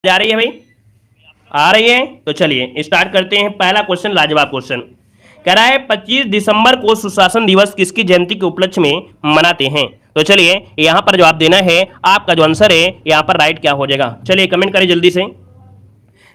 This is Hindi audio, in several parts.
जा रही है भाई? आ रही है तो चलिए स्टार्ट करते हैं। पहला क्वेश्चन लाजवाब क्वेश्चन कह रहा है 25 दिसंबर को सुशासन दिवस किसकी जयंती के उपलक्ष्य में मनाते हैं। तो चलिए यहां पर जवाब देना है। आपका जो आंसर है यहां पर राइट क्या हो जाएगा, चलिए कमेंट करें जल्दी से।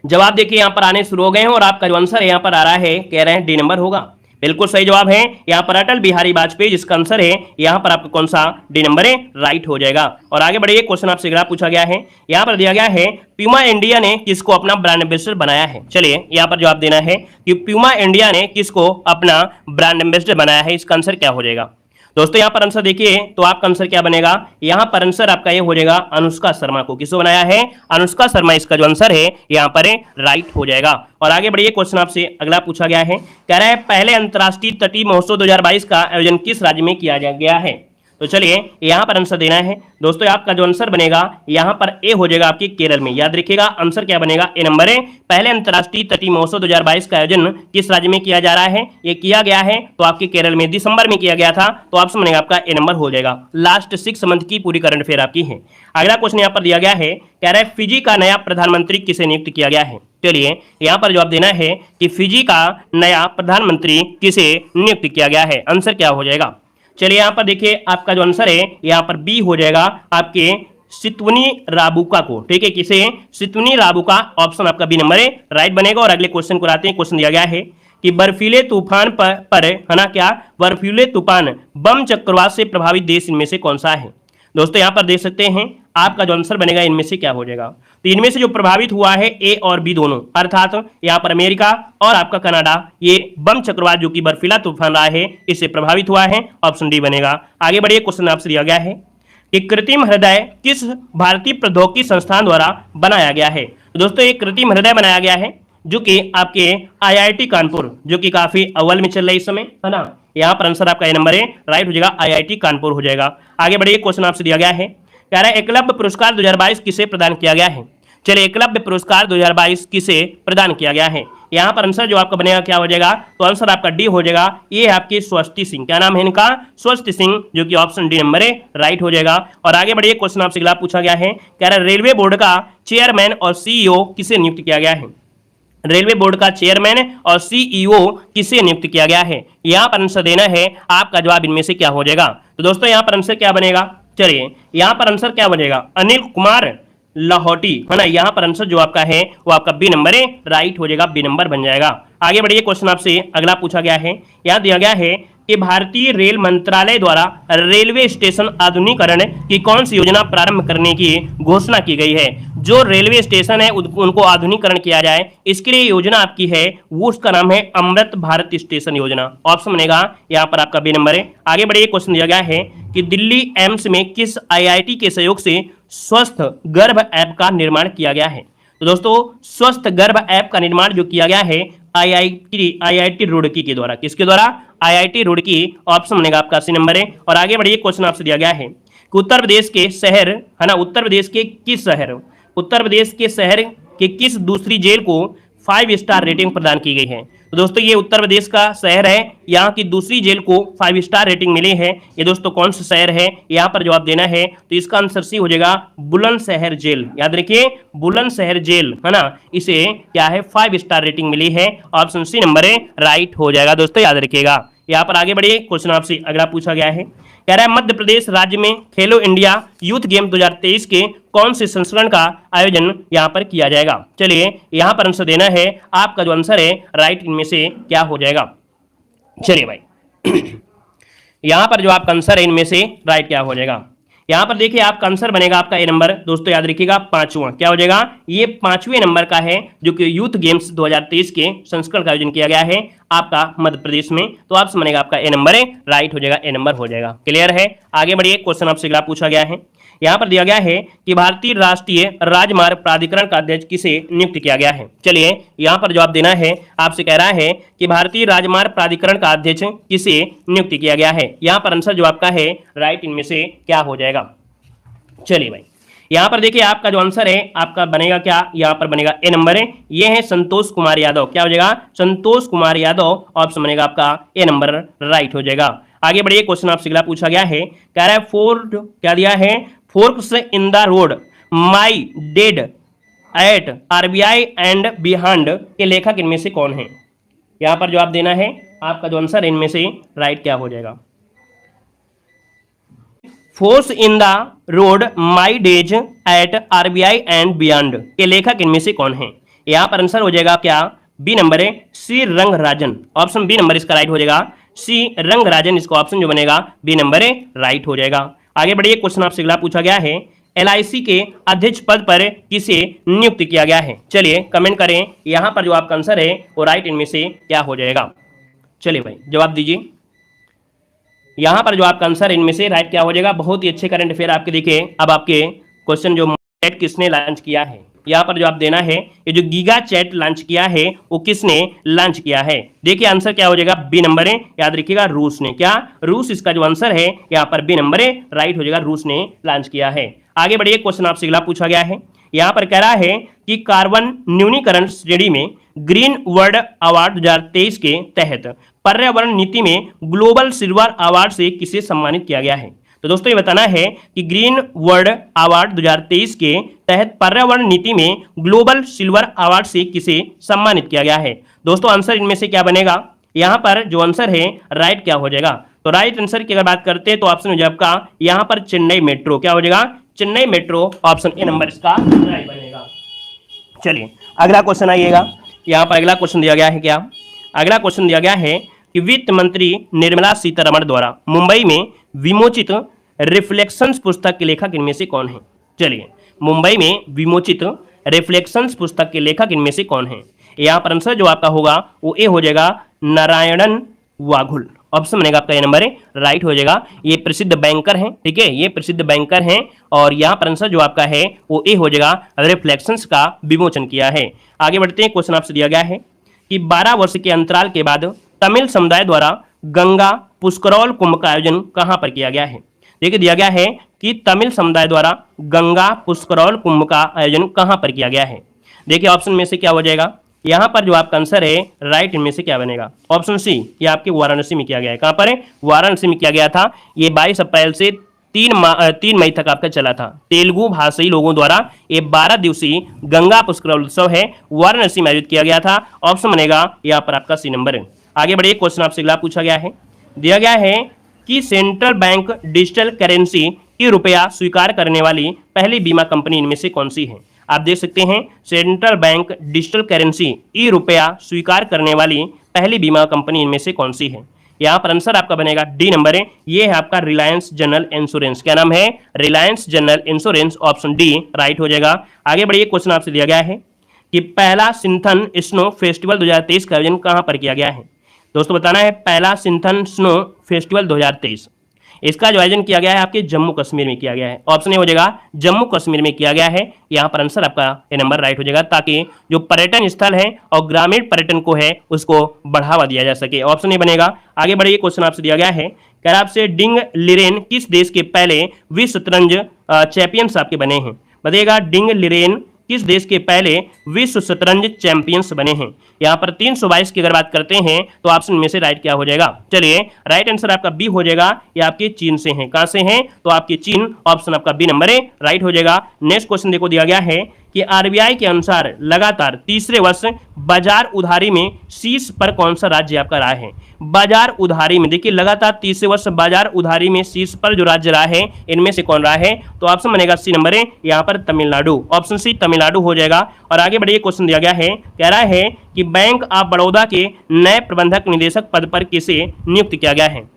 जवाब देखिए यहां पर आने शुरू हो गए हैं और आपका जो आंसर है यहां पर आ रहा है, कह रहे हैं डी नंबर होगा। बिल्कुल सही जवाब है यहां पर अटल बिहारी वाजपेयी, जिसका आंसर है यहां पर आपका कौन सा डी नंबर है, राइट हो जाएगा। और आगे बढ़िए, क्वेश्चन आपसे अगला पूछा गया है, यहां पर दिया गया है प्यूमा इंडिया ने किसको अपना ब्रांड एम्बेसडर बनाया है। चलिए यहां पर जवाब देना है कि प्यूमा इंडिया ने किसको अपना ब्रांड एम्बेसडर बनाया है, इसका आंसर क्या हो जाएगा। दोस्तों यहां पर आंसर देखिए तो आपका आंसर क्या बनेगा, यहां पर आंसर आपका ये हो जाएगा अनुष्का शर्मा को। किसको बनाया है, अनुष्का शर्मा, इसका जो आंसर है यहां पर राइट हो जाएगा। और आगे बढ़िए, क्वेश्चन आपसे अगला पूछा गया है, कह रहा है पहले अंतरराष्ट्रीय तटीय महोत्सव 2022 का आयोजन किस राज्य में किया गया है। तो चलिए यहां पर आंसर देना है। दोस्तों आपका जो आंसर बनेगा यहां पर ए हो जाएगा आपके केरल में। याद रखिएगा आंसर क्या बनेगा, ए नंबर है। पहले अंतरराष्ट्रीय तटीय महोत्सव 2022 का आयोजन किस राज्य में किया जा रहा है, ये किया गया है तो आपके केरल में दिसंबर में किया गया था, तो ऑप्शन बनेगा आपका ए नंबर हो जाएगा। लास्ट 6 मंथ की पूरी करंट अफेयर आपकी है। अगला क्वेश्चन यहां पर दिया गया है, कह रहा है फिजी का नया प्रधानमंत्री किसे नियुक्त किया गया है। चलिए यहां पर जवाब देना है कि फिजी का नया प्रधानमंत्री किसे नियुक्त किया गया है, आंसर क्या हो जाएगा। चलिए यहां पर देखिए आपका जो आंसर है यहां पर बी हो जाएगा आपके सितवनी राबुका को। ठीक है, किसे, सितवनी राबुका, ऑप्शन आपका बी नंबर है, राइट बनेगा। और अगले क्वेश्चन को आते हैं। क्वेश्चन दिया गया है कि बर्फीले तूफान पर है ना, क्या बर्फीले तूफान बम चक्रवात से प्रभावित देश इनमें से कौन सा है। दोस्तों यहां पर देख सकते हैं आपका जो आंसर बनेगा इनमें से क्या हो जाएगा। तो इनमें से जो प्रभावित हुआ है ए और बी दोनों, अर्थात यहां पर अमेरिका और आपका कनाडा, ये बम चक्रवात जो कि बर्फीला तूफान रहा है इससे प्रभावित हुआ है, ऑप्शन डी बनेगा। आगे बढ़िए, क्वेश्चन आपसे दिया गया है कि कृत्रिम हृदय किस भारतीय प्रौद्योगिकी संस्थान द्वारा बनाया गया है। तो दोस्तों एक कृत्रिम हृदय बनाया गया है जो कि आपके आईआईटी कानपुर, जो कि काफी अव्वल में चल रहा है इस समय, है ना। यहां पर आंसर आपका ए नंबर है, राइट हो जाएगा, आईआईटी कानपुर हो जाएगा। आगे बढ़िए, क्वेश्चन आपसे दिया गया है, कह रहा है एकलव्य पुरस्कार 2022 किसे प्रदान किया गया है। चलिए एकलव्य पुरस्कार 2022 किसे प्रदान किया गया है, यहां पर आंसर जो आपका बनेगा क्या हो जाएगा, तो आंसर आपका डी हो जाएगा। ये है आपकी स्वस्ति सिंह, क्या नाम है इनका, स्वस्ति सिंह, जो कि ऑप्शन डी नंबर है, राइट हो जाएगा। और आगे बढ़िए, क्वेश्चन आपसे अगला पूछा गया है, कह रहा है रेलवे बोर्ड का चेयरमैन और सीईओ किसे नियुक्त किया गया है। रेलवे बोर्ड का चेयरमैन और सीईओ किसे नियुक्त किया गया है, यहां पर आंसर देना है। आपका जवाब इनमें से क्या हो जाएगा। तो दोस्तों यहां पर आंसर क्या बनेगा, चलिए यहां पर आंसर क्या बनेगा, अनिल कुमार लाहौटी, है ना। यहां पर आंसर जो आपका है वो आपका बी नंबर है, राइट हो जाएगा, बी नंबर बन जाएगा। आगे बढ़िए, क्वेश्चन आपसे अगला पूछा गया है, यहां दिया गया है कि भारतीय रेल मंत्रालय द्वारा रेलवे स्टेशन आधुनिकीकरण की कौन सी योजना प्रारंभ करने की घोषणा की गई है। जो रेलवे स्टेशन है उनको आधुनिकीकरण किया जाए, इसके लिए योजना आपकी है वो, उसका नाम है अमृत भारत स्टेशन योजना, ऑप्शन बनेगा यहाँ पर आपका बी नंबर है। आगे बढ़िए, क्वेश्चन दिया गया है कि दिल्ली एम्स में किस आईआईटी के सहयोग से स्वस्थ गर्भ ऐप का निर्माण किया गया है। तो दोस्तों स्वस्थ गर्भ ऐप का निर्माण जो किया गया है आईआईटी रुड़की के द्वारा, किसके द्वारा, आईआईटी रुड़की, ऑप्शन बनेगा आपका सी नंबर है। और आगे बढ़िए, क्वेश्चन आपसे दिया गया है कि उत्तर प्रदेश के शहर, है ना, उत्तर प्रदेश के किस शहर, उत्तर प्रदेश के शहर के किस दूसरी जेल को 5 स्टार रेटिंग प्रदान की गई है। तो दोस्तों ये उत्तर प्रदेश का शहर है, यहाँ की दूसरी जेल को 5 स्टार रेटिंग मिली है। ये दोस्तों कौन सा शहर है, यहाँ पर जवाब देना है। तो इसका आंसर सी हो जाएगा, बुलंदशहर जेल। याद रखिए बुलंदशहर जेल, है ना, इसे क्या है 5 स्टार रेटिंग मिली है, ऑप्शन सी नंबर है, राइट हो जाएगा। दोस्तों याद रखिएगा। यहाँ पर आगे बढ़िए, क्वेश्चन आपसे अगला पूछा गया है, कह रहा है मध्य प्रदेश राज्य में खेलो इंडिया यूथ गेम 2023 के कौन से संस्करण का आयोजन यहाँ पर किया जाएगा। चलिए यहाँ पर आंसर देना है। आपका जो आंसर है राइट इनमें से क्या हो जाएगा। चलिए भाई यहाँ पर जो आपका आंसर है इनमें से राइट क्या हो जाएगा। यहाँ पर देखिए आपका आंसर बनेगा आपका ए नंबर। दोस्तों याद रखिएगा 5वां क्या हो जाएगा, ये 5वें नंबर का है जो कि यूथ गेम्स 2023 के संस्करण का आयोजन किया गया है आपका मध्य प्रदेश में। तो आपसे बनेगा आपका ए नंबर है, राइट हो जाएगा, ए नंबर हो जाएगा। क्लियर है। आगे बढ़िए, क्वेश्चन आपसे अगला पूछा गया है, यहाँ पर दिया गया है कि भारतीय राष्ट्रीय राजमार्ग प्राधिकरण का अध्यक्ष किसे नियुक्त किया गया है। चलिए यहाँ पर जवाब देना है। आपसे कह रहा है कि भारतीय राजमार्ग प्राधिकरण का अध्यक्ष किसे नियुक्त किया गया है। यहाँ पर आंसर जो आपका है राइट इनमें से क्या हो जाएगा। चलिए भाई यहाँ पर देखिए आपका जो आंसर है आपका बनेगा क्या, यहाँ पर बनेगा ए नंबर है, ये है संतोष कुमार यादव। क्या हो जाएगा, संतोष कुमार यादव, ऑप्शन बनेगा आपका ए नंबर, राइट हो जाएगा। आगे बढ़िए, क्वेश्चन आपसे अगला पूछा गया है, कह रहा है फोर्ड, क्या दिया है, forks in the road my dead eight RBI and behind के लेखक इनमें से कौन है? यहां पर जो आप देना है आपका जो आंसर इनमें से राइट क्या हो जाएगा? Force in the road my days at RBI and beyond के लेखक इनमें से कौन है? यहां पर आंसर हो जाएगा क्या? बी नंबर है सी रंगराजन। ऑप्शन बी नंबर इसका राइट हो जाएगा, सी रंगराजन इसका ऑप्शन जो बनेगा बी नंबर है राइट हो जाएगा। आगे बढ़िए, क्वेश्चन आपसे अगला पूछा गया है एलआईसी के अध्यक्ष पद पर किसे नियुक्त किया गया है? चलिए कमेंट करें यहां पर जो आपका आंसर है वो राइट इनमें से क्या हो जाएगा। चलिए भाई जवाब दीजिए, यहां पर जो आपका आंसर इनमें से राइट क्या हो जाएगा। बहुत ही अच्छे करंट अफेयर आपके देखिए। अब आपके क्वेश्चन जो चैट किसने लॉन्च किया है, यहां पर जो आप देना है ये जो गीगा चैट लॉन्च किया है वो किसने लॉन्च किया है? देखिए आंसर क्या हो जाएगा, बी नंबर है, याद रखिएगा रूस ने। क्या रूस इसका जो आंसर है यहाँ पर बी नंबर है राइट हो जाएगा, रूस ने लॉन्च किया है। आगे बढ़िए, क्वेश्चन आपसे अगला पूछा गया है, यहां पर कह रहा है कि कार्बन न्यूनीकरण श्रेणी में ग्रीन वर्ल्ड अवार्ड 2023 के तहत पर्यावरण नीति में ग्लोबल सिल्वर अवार्ड से किसे सम्मानित किया गया है? तो दोस्तों ये बताना है कि ग्रीन वर्ल्ड अवार्ड 2023 के तहत पर्यावरण नीति में ग्लोबल सिल्वर अवार्ड से किसे सम्मानित किया गया है? दोस्तों आंसर इनमें से क्या बनेगा? यहां पर जो आंसर है राइट क्या हो जाएगा? तो राइट आंसर की अगर बात करते हैं तो ऑप्शन हो जाएगा आपका यहां पर चेन्नई मेट्रो। क्या हो जाएगा? Chennai metro, option A number इसका राइट बनेगा। चलिए अगला क्वेश्चन आइएगा, यहां पर अगला क्वेश्चन दिया गया है क्या? अगला क्वेश्चन दिया गया है कि वित्त मंत्री निर्मला सीतारमण द्वारा मुंबई में विमोचित रिफ्लेक्शंस पुस्तक के लेखक इनमें से कौन है? चलिए मुंबई में विमोचित रिफ्लेक्शंस पुस्तक के लेखक इनमें से कौन है? यहां पर आंसर जो आपका होगा वो ए हो जाएगा, नारायणन वाघुल। ऑप्शन बनेगा आपका ए नंबर है राइट हो जाएगा। ये प्रसिद्ध बैंकर हैं, ठीक है, ये प्रसिद्ध बैंकर हैं और यहाँ पर आंसर जो आपका है वो ए हो जाएगा, रिफ्लेक्शंस का विमोचन किया है। आगे बढ़ते हैं, क्वेश्चन आपसे दिया गया है कि 12 वर्ष के अंतराल के बाद तमिल समुदाय द्वारा गंगा पुष्करौल कुंभ का आयोजन कहां पर किया गया है? देखिए दिया गया है कि तमिल समुदाय द्वारा गंगा पुष्करौल कुंभ का आयोजन कहां पर किया गया है? देखिए ऑप्शन में से क्या हो जाएगा, यहां पर जो आपका आंसर है राइट इनमें से क्या बनेगा? ऑप्शन सी, ये आपके वाराणसी में किया गया है। कहां पर है? वाराणसी में किया गया था। ये 22 अप्रैल से 3 मई तक आपका चला था। तेलुगु भाषी लोगों द्वारा ये 12 दिवसीय गंगा पुष्करौल उत्सव है वाराणसी में आयोजित किया गया था। ऑप्शन बनेगा यहाँ पर आपका सी नंबर है। आगे बढ़िए, क्वेश्चन आपसे अगला पूछा गया है, दिया गया है कि सेंट्रल बैंक डिजिटल करेंसी की रुपया स्वीकार करने वाली पहली बीमा कंपनी इनमें से कौन सी है? आप देख सकते हैं सेंट्रल बैंक डिजिटल करेंसी ई रुपया स्वीकार करने वाली पहली बीमा कंपनी इनमें से कौन सी है? यहाँ पर आंसर आपका बनेगा डी नंबर है, ये है आपका रिलायंस जनरल इंश्योरेंस। क्या नाम है? Reliance general insurance, option D right हो जाएगा। आगे बढ़िए, क्वेश्चन आपसे दिया गया है कि पहला सिंथन स्नो फेस्टिवल 2023 का आयोजन कहां पर किया गया है? दोस्तों बताना है पहला सिंथन स्नो फेस्टिवल 2023 इसका जो आयोजन किया गया है आपके जम्मू कश्मीर में किया गया है। ऑप्शन ए हो जाएगा जम्मू कश्मीर में किया गया है। यहाँ पर आंसर आपका ए नंबर राइट हो जाएगा, ताकि जो पर्यटन स्थल है और ग्रामीण पर्यटन को है उसको बढ़ावा दिया जा सके। ऑप्शन ए बनेगा। आगे बढ़िए, क्वेश्चन आपसे दिया गया है, क्या आपसे डिंग लिरेन किस देश के पहले विश्व शतरंज चैंपियंस आपके बने हैं? बताइएगा डिंग लिरेन किस देश के पहले विश्व शतरंज चैंपियंस बने हैं? यहाँ पर 322 की अगर बात करते हैं तो ऑप्शन में से राइट क्या हो जाएगा? चलिए राइट आंसर आपका बी हो जाएगा, ये आपके चीन से हैं। कहां से हैं? तो आपके चीन, ऑप्शन आपका बी नंबर है राइट हो जाएगा। नेक्स्ट क्वेश्चन देखो, दिया गया है कि आरबीआई के अनुसार लगातार तीसरे वर्ष बाजार उधारी में शीर्ष पर कौन सा राज्य आपका रहा है? बाजार उधारी में देखिए लगातार तीसरे वर्ष बाजार उधारी में शीर्ष पर जो राज्य रहा है इनमें से कौन रहा है? तो ऑप्शन बनेगा सी नंबर है, यहाँ पर तमिलनाडु, ऑप्शन सी तमिलनाडु हो जाएगा। और आगे बढ़िए, क्वेश्चन दिया गया है, कह रहा है कि बैंक ऑफ बड़ौदा के नए प्रबंधक निदेशक पद पर किसे नियुक्त किया गया है?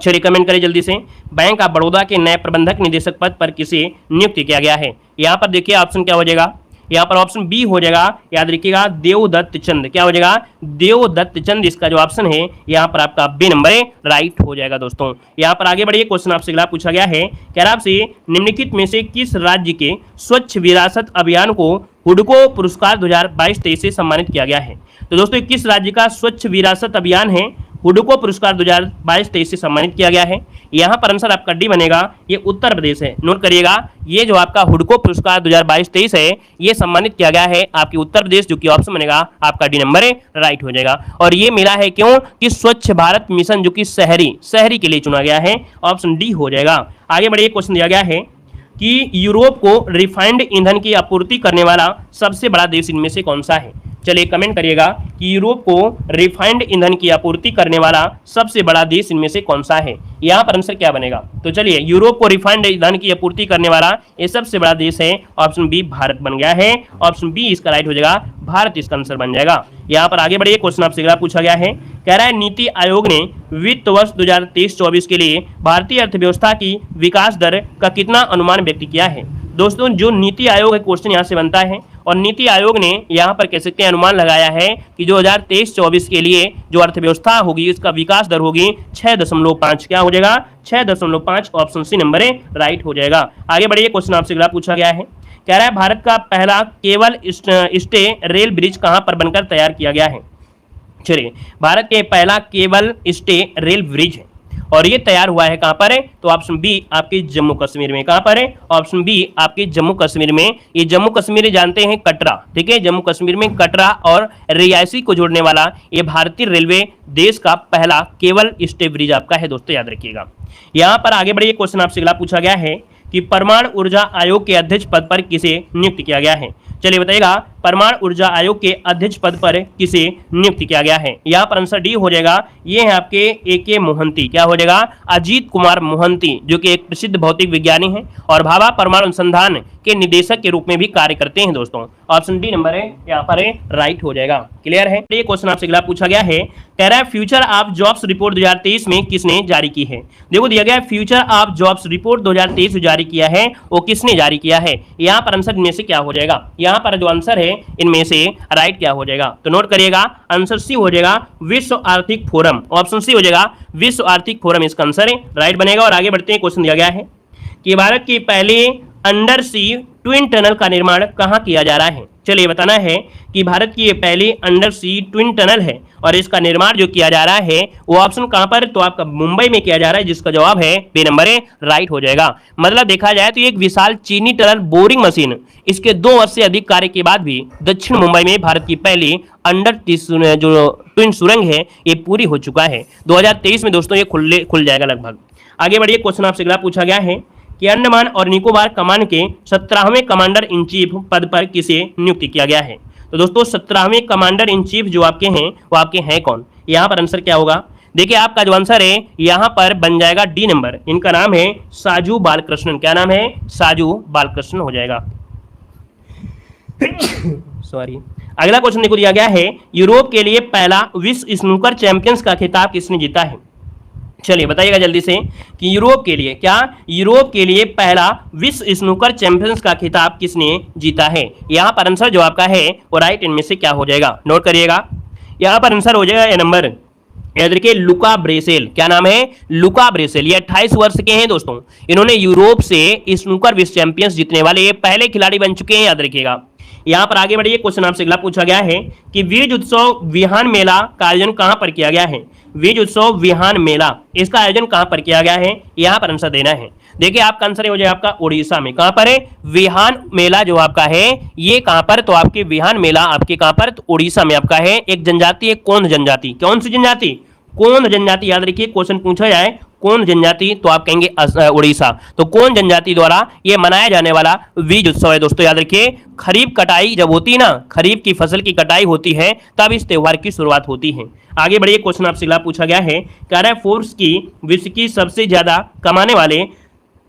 चलिए कमेंट करें जल्दी से, बैंक ऑफ बड़ौदा के नए प्रबंधक निदेशक पद पर किसे नियुक्त किया गया है? यहाँ पर देखिए ऑप्शन क्या हो जाएगा, यहाँ पर ऑप्शन बी हो जाएगा, याद रखिएगा देवदत्त चंद। क्या हो जाएगा? देवदत्त चंद इसका जो ऑप्शन है यहाँ पर आपका बी नंबर राइट हो जाएगा। दोस्तों यहाँ पर आगे बढ़िए, क्वेश्चन आपसे अगला पूछा गया है, क्या आपसे निम्नलिखित में से किस राज्य के स्वच्छ विरासत अभियान को हुडको पुरस्कार 2022-23 से सम्मानित किया गया है? तो दोस्तों किस राज्य का स्वच्छ विरासत अभियान है हुडको पुरस्कार 2022-23 से सम्मानित किया गया है? यहाँ पर आंसर आपका डी बनेगा, ये उत्तर प्रदेश है। नोट करिएगा, ये जो आपका हुडको पुरस्कार 2022-23 है ये सम्मानित किया गया है आपके उत्तर प्रदेश, जो कि ऑप्शन बनेगा आपका डी नंबर है राइट हो जाएगा। और ये मिला है क्यों? कि स्वच्छ भारत मिशन जो कि शहरी के लिए चुना गया है, ऑप्शन डी हो जाएगा। आगे बढ़िए, क्वेश्चन दिया गया है कि यूरोप को रिफाइंड ईंधन की आपूर्ति करने वाला सबसे बड़ा देश इनमें से कौन सा है। चलिए कमेंट करिएगा कि यूरोप को रिफाइंड ईंधन की आपूर्ति करने वाला सबसे बड़ा देश इनमें से कौन सा है। यहाँ पर आंसर क्या बनेगा, तो चलिए यूरोप को रिफाइंड ईंधन की आपूर्ति करने वाला ये सबसे बड़ा देश है, ऑप्शन बी भारत बन गया है। ऑप्शन बी इसका राइट हो जाएगा, भारत इसका आंसर बन जाएगा। यहाँ पर आगे बढ़िए, क्वेश्चन आपसे अगला पूछा गया है, कह रहा है नीति आयोग ने वित्त वर्ष 2023-24 के लिए भारतीय अर्थव्यवस्था की विकास दर का कितना अनुमान व्यक्त किया है। दोस्तों जो नीति आयोग है, क्वेश्चन यहाँ से बनता है और नीति आयोग ने यहाँ पर कह सकते हैं अनुमान लगाया है कि 2023-24 के लिए जो अर्थव्यवस्था होगी इसका विकास दर होगी 6.5। क्या हो जाएगा, 6.5। ऑप्शन सी नंबर है राइट हो जाएगा। आगे बढ़िए, क्वेश्चन आपसे अगला पूछा गया है, कह रहा है भारत का पहला केबल स्टे रेल ब्रिज कहां पर बनकर तैयार किया गया है। चलिए भारत के पहला केबल स्टे रेल ब्रिज है और ये तैयार हुआ है कहां पर है, तो ऑप्शन बी आपके जम्मू कश्मीर में। कहां पर है, ऑप्शन बी आपके जम्मू कश्मीर में। ये जम्मू कश्मीर जानते हैं कटरा, ठीक है, जम्मू कश्मीर में कटरा और रियासी को जोड़ने वाला ये भारतीय रेलवे देश का पहला केबल स्टे ब्रिज आपका है दोस्तों, याद रखिएगा। यहाँ पर आगे बढ़िए, क्वेश्चन आपसे अगला पूछा गया है कि परमाणु ऊर्जा आयोग के अध्यक्ष पद पर किसे नियुक्त किया गया है। चलिए बताइएगा, परमाणु ऊर्जा आयोग के अध्यक्ष पद पर किसे नियुक्त किया गया है। यहाँ पर आंसर डी हो जाएगा, ये है आपके ए.के. मोहंती। क्या हो जाएगा, अजीत कुमार मोहंती, जो कि एक प्रसिद्ध भौतिक विज्ञानी हैं और भाभा परमाणु अनुसंधान के निदेशक के रूप में भी कार्य करते हैं दोस्तों। ऑप्शन डी नंबर है यहाँ पर राइट हो जाएगा। क्लियर है। ये क्वेश्चन आपसे अगला पूछा गया है, कह रहा है फ्यूचर ऑफ जॉब्स रिपोर्ट 2023 में किसने जारी की है। देखो दिया गया है फ्यूचर ऑफ जॉब्स रिपोर्ट 2023 जारी किया है, वो किसने जारी किया है। यहाँ पर आंसर इनमें से क्या हो जाएगा, यहाँ पर जो आंसर है इनमें से राइट क्या हो जाएगा, तो नोट करिएगा, आंसर सी हो जाएगा विश्व आर्थिक फोरम। ऑप्शन सी हो जाएगा विश्व आर्थिक फोरम इसका आंसर है, राइट बनेगा। और आगे बढ़ते हैं, क्वेश्चन दिया गया है कि भारत की पहली अंडर सी ट्विन टनल का निर्माण कहां किया जा रहा है। चलिए बताना है कि भारत की ये पहली अंडर सी ट्विन टनल है और इसका निर्माण जो किया जा रहा है वो ऑप्शन कहां पर, तो आपका मुंबई में किया जा रहा है, जिसका जवाब है बी नंबर है राइट हो जाएगा। मतलब देखा जाए तो एक विशाल चीनी टनल बोरिंग मशीन इसके 2 वर्ष से अधिक कार्य के बाद भी दक्षिण मुंबई में भारत की पहली अंडर जो ट्विन सुरंग है ये पूरी हो चुका है। 2023 में दोस्तों ये खुल जाएगा लगभग। आगे बढ़िए, क्वेश्चन आपसे अगला पूछा गया है कि अंडमान और निकोबार कमान के 17वें कमांडर इन चीफ पद पर किसे नियुक्त किया गया है। तो दोस्तों 17वें कमांडर इन चीफ जो आपके हैं वो आपके हैं कौन। यहाँ पर आंसर क्या होगा, देखिए आपका जो आंसर है यहाँ पर बन जाएगा डी नंबर, इनका नाम है साजू बालकृष्णन। क्या नाम है, साजू बालकृष्णन हो जाएगा। सॉरी। अगला क्वेश्चन देखो दिया गया है, यूरोप के लिए पहला विश्व स्नूकर चैंपियंस का खिताब किसने जीता है। चलिए बताइएगा जल्दी से कि यूरोप के लिए यूरोप के लिए पहला विश्व स्नूकर चैंपियंस का खिताब किसने जीता है। यहाँ पर आंसर जो आपका है वो राइट इनमें से क्या हो जाएगा, नोट करिएगा। यहाँ पर आंसर हो जाएगा ये नंबर, याद रखिए लुका ब्रेसेल। क्या नाम है, लुका ब्रेसेल। ये 28 वर्ष के हैं दोस्तों, इन्होंने यूरोप से स्नूकर विश्व चैंपियंस जीतने वाले ये पहले खिलाड़ी बन चुके हैं, याद रखिएगा। यहाँ पर आगे बढ़िए, क्वेश्चन आपसे अगला पूछा गया है कि विज उत्सव विहान मेला का आयोजन कहां पर किया गया है। विज उत्सव विहान मेला इसका आयोजन कहां पर किया गया है, यहाँ पर आंसर देना है। देखिए आपका आंसर हो जाएगा आपका उड़ीसा में। कहां पर है, विहान मेला जो आपका है ये कहां पर, तो आपके विहान मेला आपके कहां पर, तो उड़ीसा में आपका है। एक जनजाति है कौन जनजाति, कौन सी जनजाति, कौन जनजाति, याद रखिए क्वेश्चन पूछा जाए कौन जनजाति तो आप कहेंगे उड़ीसा। तो कौन जनजाति द्वारा ये मनाया जाने वाला बीज उत्सव है दोस्तों, याद रखिए। खरीफ कटाई जब होती है ना, खरीफ की फसल की कटाई होती है तब इस त्योहार की शुरुआत होती है। आगे बढ़िए, क्वेश्चन आपसे अगला पूछा गया है, कह रहा है फोर्ब्स की विश्व की सबसे ज्यादा कमाने वाले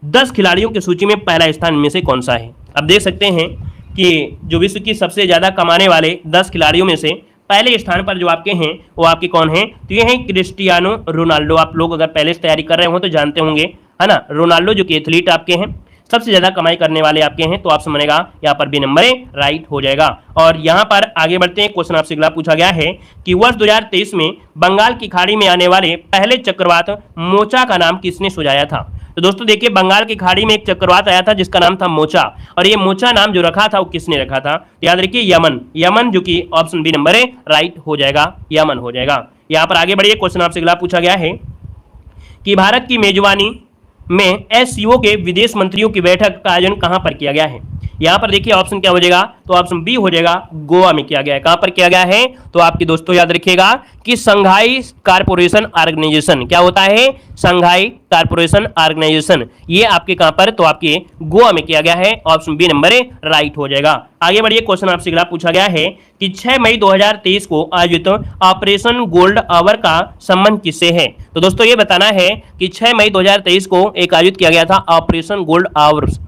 10 खिलाड़ियों की सूची में पहला स्थान में से कौन सा है। अब देख सकते हैं कि जो विश्व की सबसे ज्यादा कमाने वाले 10 खिलाड़ियों में से पहले स्थान पर जो आपके हैं वो आपके कौन हैं, तो ये हैं क्रिस्टियानो रोनाल्डो। आप लोग अगर पहले से तैयारी कर रहे हो तो जानते होंगे, है ना, रोनाल्डो जो कि एथलीट आपके हैं, सबसे ज्यादा कमाई करने वाले आपके हैं, तो ऑप्शन बनेगा यहाँ पर बी नंबर राइट हो जाएगा। और यहाँ पर आगे बढ़ते हैं, क्वेश्चन आपसे अगला पूछा गया है कि वर्ष 2023 में बंगाल की खाड़ी में आने वाले पहले चक्रवात मोचा का नाम किसने सुझाया था। तो दोस्तों देखिए बंगाल की खाड़ी में एक चक्रवात आया था जिसका नाम था मोचा, और ये मोचा नाम जो रखा था वो किसने रखा था, याद रखिए यमन। यमन जो कि ऑप्शन बी नंबर राइट हो जाएगा, यमन हो जाएगा। यहाँ पर आगे बढ़िए, क्वेश्चन आपसे अगला पूछा गया है कि भारत की मेजबानी में एससीओ के विदेश मंत्रियों की बैठक का आयोजन कहां पर किया गया है। यहाँ पर देखिए ऑप्शन क्या हो जाएगा, तो ऑप्शन बी हो जाएगा, गोवा में किया गया है। कहां पर किया गया है, तो आपके दोस्तों याद रखिएगा कि संघाई कारपोरेशन ऑर्गेनाइजेशन, क्या होता है, संघाई कारपोरेशन ऑर्गेनाइजेशन, ये आपके कहां पर, तो आपके गोवा में किया गया है। ऑप्शन बी नंबर राइट हो जाएगा। आगे बढ़िए, क्वेश्चन आपसे अगला पूछा गया है कि 6 मई 2023 को आयोजित ऑपरेशन गोल्ड आवर का संबंध किससे है। तो दोस्तों ये बताना है कि 6 मई 2023 को एक आयोजित किया गया था ऑपरेशन गोल्ड आवर्स,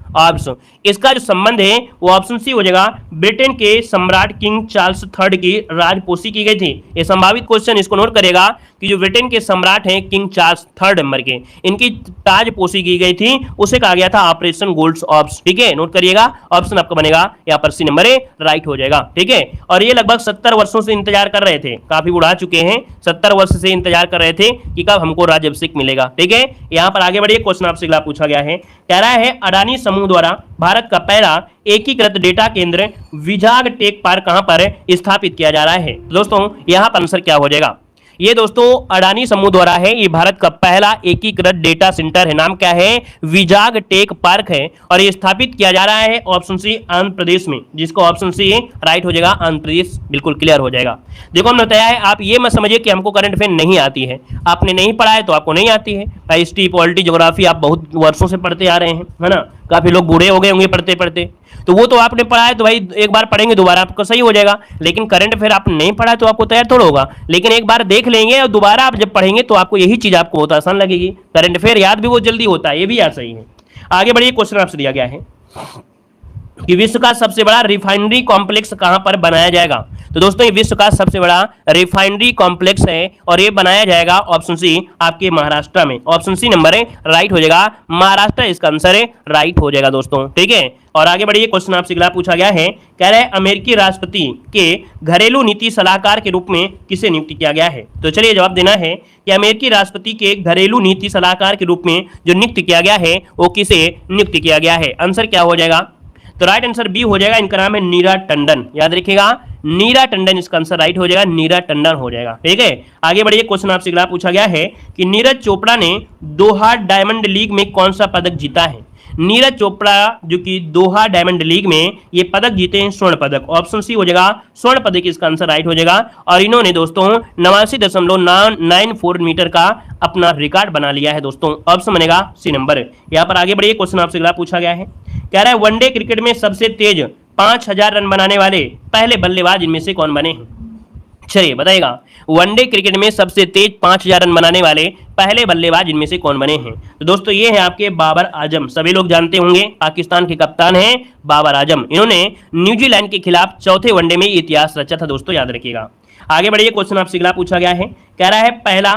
इसका जो संबंध है वो ऑप्शन सी हो जाएगा, ब्रिटेन के सम्राट किंग चार्ल्स थर्ड की राजपोशी की गई थी। ये संभावित क्वेश्चन, इसको नोट करेगा कि जो ब्रिटेन के सम्राट हैं किंग चार्ल्स थर्ड नंबर के, इनकी ताजपोशी की गई थी, उसे कहा गया था ऑपरेशन गोल्ड ऑप्स। ठीक है, नोट करिएगा, ऑप्शन आपका बनेगा यहाँ पर सी नंबर राइट हो जाएगा। ठीक है, और ये लगभग 70 वर्षों से इंतजार कर रहे थे, काफी बुढ़ा चुके हैं, 70 वर्ष से इंतजार कर रहे थे कि कब हमको राज्याभिषेक मिलेगा। ठीक है, यहाँ पर आगे बढ़िए, क्वेश्चन आपसे अगला पूछा गया है, कह रहा है अडानी समूह द्वारा भारत का पहला एकीकृत डेटा केंद्र विजाग टेक पार्क कहां पर स्थापित किया जा रहा है। दोस्तों यहां पर आंसर क्या हो जाएगा, ये दोस्तों अडानी समूह द्वारा है, ये भारत का पहला एकीकृत डेटा सेंटर है, नाम क्या है, विजाग टेक पार्क है, और ये स्थापित किया जा रहा है ऑप्शन सी आंध्र प्रदेश में, जिसको ऑप्शन सी राइट हो जाएगा, आंध्र प्रदेश, बिल्कुल क्लियर हो जाएगा। देखो हमने बताया है, आप ये मत समझिए कि हमको करंट अफेयर नहीं आती है, आपने नहीं पढ़ा है तो आपको नहीं आती है। हिस्ट्री, पॉलिटी, ज्योग्राफी आप बहुत वर्षों से पढ़ते आ रहे हैं, है ना, काफी लोग बूढ़े हो गए होंगे पढ़ते पढ़ते, तो वो तो आपने पढ़ा है तो भाई एक बार पढ़ेंगे दोबारा आपको सही हो जाएगा, लेकिन करंट अफेयर आपने नहीं पढ़ा है तो आपको तैयार थोड़ा होगा, लेकिन एक बार देख लेंगे और दोबारा आप जब पढ़ेंगे तो आपको यही चीज आपको बहुत आसान लगेगी। करंट अफेयर याद भी बहुत जल्दी होता है, ये भी याद सही है। आगे बढ़िए, क्वेश्चन आपसे दिया गया है कि विश्व का सबसे बड़ा रिफाइनरी कॉम्प्लेक्स कहां पर बनाया जाएगा। तो दोस्तों ये विश्व का सबसे बड़ा रिफाइनरी कॉम्प्लेक्स है और ये बनाया जाएगा ऑप्शन सी आपके महाराष्ट्र में। ऑप्शन सी नंबर राइट हो जाएगा, महाराष्ट्र इसका आंसर राइट हो जाएगा दोस्तों। ठीक है, और आगे बढ़िए, क्वेश्चन आपसे अगला पूछा गया है, कह रहे हैं अमेरिकी राष्ट्रपति के घरेलू नीति सलाहकार के रूप में किसे नियुक्त किया गया है। तो चलिए जवाब देना है कि अमेरिकी राष्ट्रपति के घरेलू नीति सलाहकार के रूप में जो नियुक्त किया गया है वो किसे नियुक्त किया गया है। आंसर क्या हो जाएगा, तो राइट आंसर बी हो जाएगा, इनका नाम है नीरा टंडन, याद रखिएगा, नीरा टंडन इसका आंसर राइट हो जाएगा, नीरा टंडन हो जाएगा। ठीक है, आगे बढ़िए, क्वेश्चन आपसे अगला पूछा गया है कि नीरज चोपड़ा ने दोहा डायमंड लीग में कौन सा पदक जीता है। नीरज चोपड़ा जो कि दोहा डायमंड लीग में ये पदक जीते हैं, स्वर्ण पदक, ऑप्शन सी हो जाएगा, स्वर्ण पदक इसका आंसर राइट हो जाएगा। और इन्होंने दोस्तों 89.94 मीटर का अपना रिकॉर्ड बना लिया है दोस्तों, ऑप्शन बनेगा सी नंबर। यहाँ पर आगे बढ़िए, क्वेश्चन आपसे अगला पूछा गया है, कह रहा है वनडे क्रिकेट में सबसे तेज 5000 रन बनाने वाले पहले बल्लेबाज इनमें से कौन बने हैं। चलिए बताइएगा, वनडे क्रिकेट में सबसे तेज 5000 रन बनाने वाले पहले बल्लेबाज इनमें से कौन बने हैं। तो दोस्तों ये है आपके बाबर आजम, सभी लोग जानते होंगे, पाकिस्तान के कप्तान हैं बाबर आजम, इन्होंने न्यूजीलैंड के खिलाफ चौथे वनडे में इतिहास रचा था दोस्तों, याद रखिएगा। आगे बढ़िए, क्वेश्चन आपसे अगला पूछा गया है, कह रहा है पहला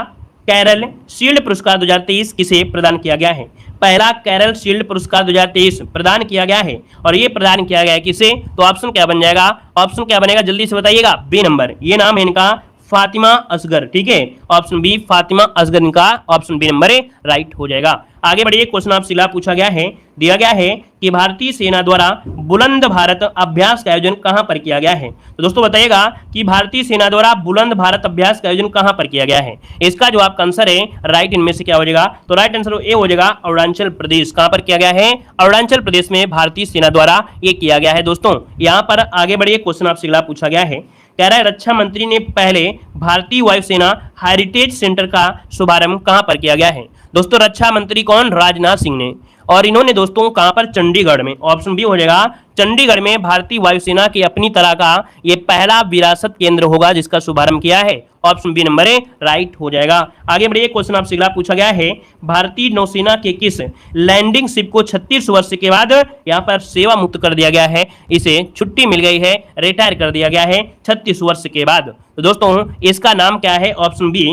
कैरल शील्ड पुरस्कार 2023 किसे प्रदान किया गया है। पहला कैरल शील्ड पुरस्कार 2023 प्रदान किया गया है, और ये प्रदान किया गया है किसे, तो ऑप्शन क्या बन जाएगा, ऑप्शन क्या बनेगा जल्दी से बताइएगा, बी नंबर, ये नाम है इनका फातिमा असगर। ठीक है, ऑप्शन बी फातिमा असगर इनका ऑप्शन बी नंबर राइट हो जाएगा। आगे बढ़िए, क्वेश्चन आपसे अगला पूछा गया है, दिया गया है कि भारतीय सेना द्वारा बुलंद भारत अभ्यास का आयोजन कहां पर किया गया है। तो दोस्तों बताइएगा कि भारतीय सेना द्वारा बुलंद भारत अभ्यास का आयोजन कहां पर किया गया है। इसका जो आपका आंसर है राइट इनमें से क्या हो जाएगा, तो राइट आंसर ए हो जाएगा, अरुणाचल प्रदेश। कहां पर किया गया है, अरुणाचल प्रदेश में भारतीय सेना द्वारा ये किया गया है दोस्तों। यहां पर आगे बढ़िए, क्वेश्चन आपसे अगला पूछा गया है, कह रहा है रक्षा मंत्री ने पहले भारतीय वायुसेना हेरिटेज सेंटर का शुभारंभ कहां पर किया गया है। दोस्तों रक्षा मंत्री कौन, राजनाथ सिंह ने, और इन्होंने दोस्तों कहां पर, चंडीगढ़ में, ऑप्शन बी हो जाएगा, चंडीगढ़ में भारतीय वायुसेना की अपनी तरह का ये पहला विरासत केंद्र होगा जिसका शुभारंभ किया है, ऑप्शन बी नंबर राइट हो जाएगा। आगे बढ़िए, क्वेश्चन आपसे अगला पूछा गया है, भारतीय नौसेना के किस लैंडिंग शिप को 36 वर्ष के बाद यहां पर सेवा मुक्त कर दिया गया है, इसे छुट्टी मिल गई है, रिटायर कर दिया गया है 36 वर्ष के बाद। तो दोस्तों इसका नाम क्या है, ऑप्शन बी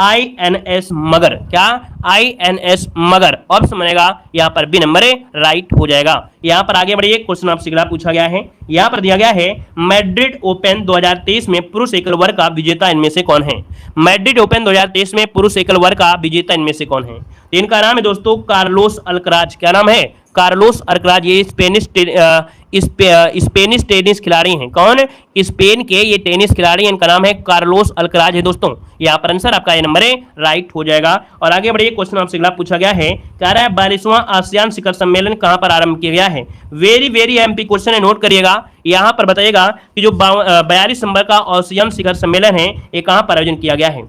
INS मगर, क्या INS मगर, ऑप्शन बनेगा यहाँ पर बी नंबर राइट हो जाएगा। यहाँ पर आगे बढ़िए, क्वेश्चन आपसे अगला पूछा गया है, यहाँ पर दिया गया है मैड्रिड ओपन 2023 में पुरुष एकल वर्ग का विजेता इनमें से कौन है। मैड्रिड ओपन 2023 में पुरुष एकल वर्ग का विजेता इनमें से कौन है, तो इनका नाम है दोस्तों कार्लोस अल्कराज। क्या नाम है, कार्लोस अल्कराज, ये स्पेनिश टेनिस खिलाड़ी हैं। कौन? स्पेन के ये टेनिस खिलाड़ी, इनका नाम है कार्लोस अल्कराज है दोस्तों। यहाँ पर आंसर आपका ये नंबर है राइट हो जाएगा। और आगे बढ़िए, क्वेश्चन आपसे अगला पूछा गया है, कह रहा है 42वां आसियान शिखर सम्मेलन कहां पर आरंभ किया गया है? वेरी वेरी एमपी क्वेश्चन है, नोट करिएगा। यहाँ पर बताइएगा कि जो 42 नंबर का आसियान शिखर सम्मेलन है ये कहां पर आयोजन किया गया है?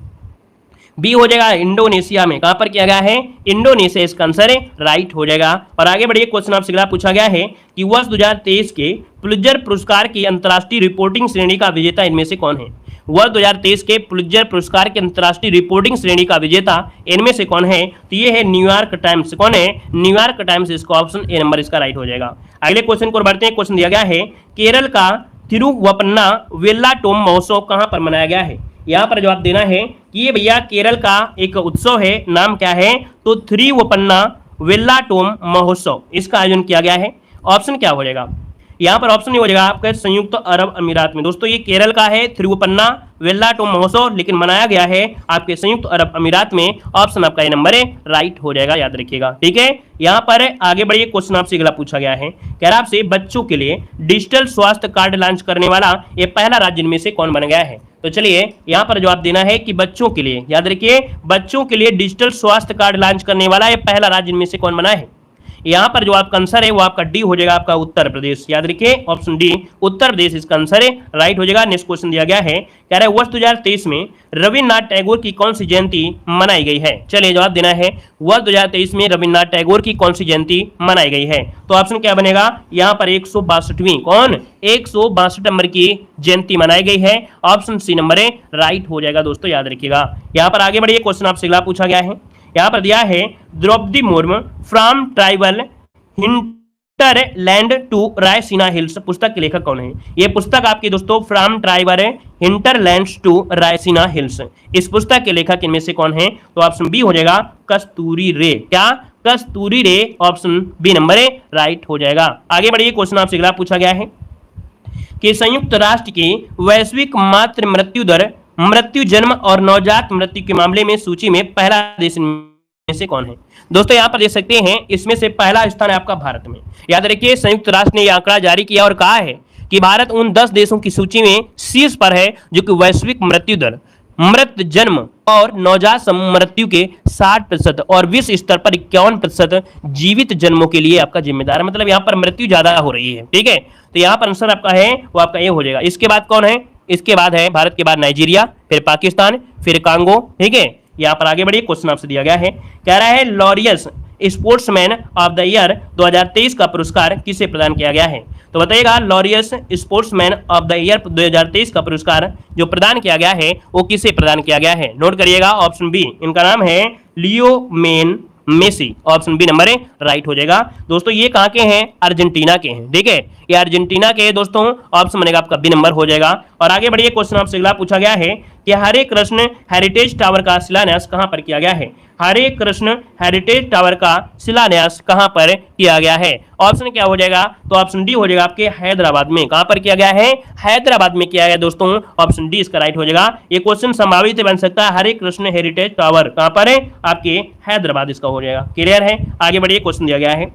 बी हो जाएगा इंडोनेशिया में। कहां पर किया गया है? इंडोनेशिया, इसका आंसर है राइट हो जाएगा। और आगे बढ़िए, क्वेश्चन आपसे अगला पूछा गया है कि वर्ष 2023 के पुलित्जर पुरस्कार की अंतर्राष्ट्रीय रिपोर्टिंग श्रेणी का विजेता इनमें से कौन है? वर्ष 2023 के पुलित्जर पुरस्कार की अंतर्राष्ट्रीय रिपोर्टिंग श्रेणी का विजेता इनमें से कौन है? तो ये है न्यूयॉर्क टाइम्स। कौन है? न्यूयॉर्क टाइम्स, इसका ऑप्शन ए नंबर इसका राइट हो जाएगा। अगले क्वेश्चन को बढ़ते हैं। क्वेश्चन दिया गया है, केरल का थिरुवप्पन्ना वेल्लाटोम महोत्सव कहां पर मनाया गया है? यहाँ पर जवाब देना है कि ये भैया केरल का एक उत्सव है, नाम क्या है? तो थिरुवप्पन्ना वेल्लाटोम महोत्सव, इसका आयोजन किया गया है। ऑप्शन क्या हो जाएगा? यहाँ पर ऑप्शन नहीं हो जाएगा आपका संयुक्त अरब अमीरात में। दोस्तों ये केरल का है थिरुवप्पन्ना वेल्लाटोम महोत्सव, लेकिन मनाया गया है आपके संयुक्त अरब अमीरात में। ऑप्शन आपका ये नंबर है राइट हो जाएगा, याद रखिएगा। ठीक है, यहाँ पर आगे बढ़िए, क्वेश्चन आपसे अगला पूछा गया है, कह रहा आपसे बच्चों के लिए डिजिटल स्वास्थ्य कार्ड लॉन्च करने वाला ये पहला राज्य इनमें से कौन बन गया है? तो चलिए यहाँ पर जवाब देना है कि बच्चों के लिए, याद रखिए, बच्चों के लिए डिजिटल स्वास्थ्य कार्ड लॉन्च करने वाला ये पहला राज्य इनमें से कौन बना है? यहाँ पर जो आपका आंसर है वो आपका डी हो जाएगा, आपका उत्तर प्रदेश। याद रखिए, ऑप्शन डी उत्तर प्रदेश इसका आंसर है राइट हो जाएगा। नेक्स्ट क्वेश्चन दिया गया है, कह रहा है वर्ष 2023 में रविन्द्रनाथ टैगोर की कौन सी जयंती मनाई गई है? चलिए जवाब देना है, वर्ष 2023 में रविन्द्रनाथ टैगोर की कौन सी जयंती मनाई गई है? तो ऑप्शन क्या बनेगा? यहाँ पर 162वीं, कौन? 162 नंबर की जयंती मनाई गई है। ऑप्शन सी नंबर है राइट हो जाएगा दोस्तों, याद रखिएगा। यहाँ पर आगे बढ़िए, क्वेश्चन आपसे अगला पूछा गया है, यहाँ पर दिया है Draupadi Murmu from tribal hinterland to Raisina Hills पुस्तक के लेखक कौन है? ये पुस्तक आपकी दोस्तों from tribal hinterlands to Raisina Hills, इस पुस्तक के लेखक इनमें से कौन है? तो ऑप्शन बी हो जाएगा कस्तूरी रे। क्या? कस्तूरी रे, ऑप्शन बी नंबर है राइट हो जाएगा। आगे बढ़िए, क्वेश्चन आपसे अगला पूछा गया है कि संयुक्त राष्ट्र की वैश्विक मातृ मृत्यु दर, मृत्यु, जन्म और नवजात मृत्यु के मामले में सूची में पहला देश में से कौन है? दोस्तों यहाँ पर देख सकते हैं, इसमें से पहला स्थान है आपका भारत में। याद रखिए, संयुक्त राष्ट्र ने यह आंकड़ा जारी किया और कहा है कि भारत उन 10 देशों की सूची में शीर्ष पर है जो कि वैश्विक मृत्यु दर, मृत जन्म और नवजात मृत्यु के 60% और विश्व स्तर पर 51% जीवित जन्मों के लिए आपका जिम्मेदार है। मतलब यहाँ पर मृत्यु ज्यादा हो रही है। ठीक है, तो यहाँ पर आंसर आपका है वो आपका ये हो जाएगा। इसके बाद कौन है? इसके बाद है भारत के बाद नाइजीरिया, फिर पाकिस्तान, फिर कांगो। ठीक है, यहाँ पर आगे बढ़िए, क्वेश्चन आपसे दिया गया है, कह रहा है Laureus sportsman of the year 2023 का पुरस्कार किसे प्रदान किया गया है? तो बताइएगा, Laureus sportsman of the year 2023 का पुरस्कार जो प्रदान किया गया है वो किसे प्रदान किया गया है? नोट करिएगा, ऑप्शन बी, इनका नाम है Leo Messi. Option B number है राइट हो जाएगा। दोस्तों ये कहाँ के हैं? अर्जेंटीना के हैं। ठीक है, ये अर्जेंटीना के दोस्तों, ऑप्शन बनेगा आपका बी नंबर हो जाएगा। और आगे बढ़िए, क्वेश्चन आपसे अगला पूछा गया है कि हरे कृष्ण हेरिटेज टावर का शिलान्यास कहां पर किया गया है? हरे कृष्ण हेरिटेज टावर का शिलान्यास कहां पर किया गया है? ऑप्शन क्या हो जाएगा? तो ऑप्शन डी हो जाएगा आपके हैदराबाद में। कहां पर किया गया है? हैदराबाद में किया गया दोस्तों, ऑप्शन डी इसका राइट हो जाएगा। ये क्वेश्चन संभावित बन सकता है, हरे कृष्ण हेरिटेज टावर कहां पर है? आपके हैदराबाद इसका हो जाएगा। क्लियर है? आगे बढ़िए, क्वेश्चन दिया गया है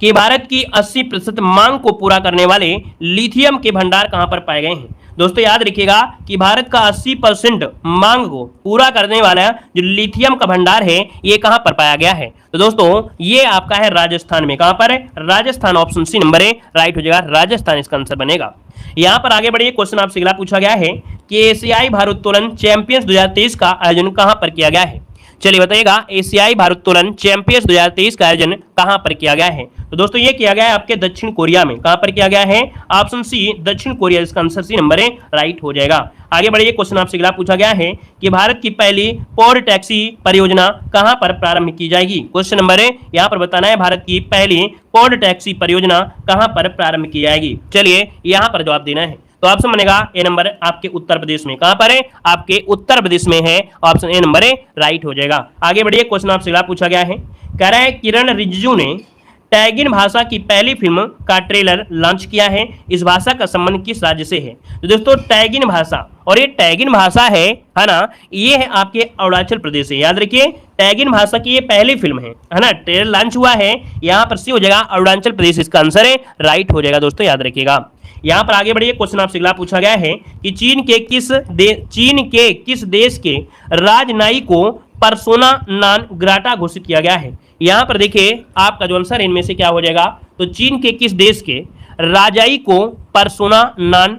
कि भारत की 80% मांग को पूरा करने वाले लिथियम के भंडार कहां पर पाए गए हैं? दोस्तों याद रखिएगा कि भारत का 80% मांग को पूरा करने वाला जो लिथियम का भंडार है ये कहां पर पाया गया है? तो दोस्तों ये आपका है राजस्थान में। कहां पर है? राजस्थान, ऑप्शन सी नंबर है राइट हो जाएगा, राजस्थान इसका आंसर बनेगा। यहां पर आगे बढ़िए, क्वेश्चन आपसे अगला पूछा गया है कि एशियाई भारोत्तोलन चैंपियंस 2023 का आयोजन कहां पर किया गया है? चलिए बताइएगा, एशियाई भारोत्तोलन चैंपियंस 2023 का आयोजन कहां पर किया गया है? तो दोस्तों ये किया गया है आपके दक्षिण कोरिया में। कहां पर किया गया है? ऑप्शन सी दक्षिण कोरिया, इसका आंसर सी नंबर है राइट हो जाएगा। आगे बढ़िए, क्वेश्चन आपसे अगला पूछा गया है कि भारत की पहली पॉड टैक्सी परियोजना कहां पर प्रारंभ की जाएगी? क्वेश्चन नंबर है यहां पर बताना है, भारत की पहली पॉड टैक्सी परियोजना कहां पर प्रारंभ की जाएगी? चलिए यहां पर जवाब देना है, तो ऑप्शन बनेगा ए नंबर आपके उत्तर प्रदेश में। कहां पर है? आपके उत्तर प्रदेश में है, ऑप्शन ए नंबर है राइट हो जाएगा। आगे बढ़िए, क्वेश्चन आपसे अगला पूछा गया है, कह रहा है किरण रिजिजू ने टैगिन भाषा की पहली फिल्म का ट्रेलर लॉन्च किया है? इस भाषा का संबंध किस राज्य से है? तो दोस्तों टैगिन भाषा, और ये टैगिन भाषा है ना, ये है आपके अरुणाचल प्रदेश से। याद रखिए टैगिन भाषा की ये पहली फिल्म है ना, ट्रेलर लॉन्च हुआ है। यहाँ पर सी हो जाएगा अरुणाचल प्रदेश, इसका आंसर है, राइट हो जाएगा दोस्तों, याद रखिएगा। यहाँ पर आगे बढ़िए, क्वेश्चन आपसे अगला पूछा गया है कि चीन के किस देश के राजनयिक को परसोना नॉन ग्राटा घोषित किया गया है? यहाँ पर देखिए आपका जो आंसर इनमें से क्या हो जाएगा, तो चीन के किस देश के राजनयिक को परसोना नॉन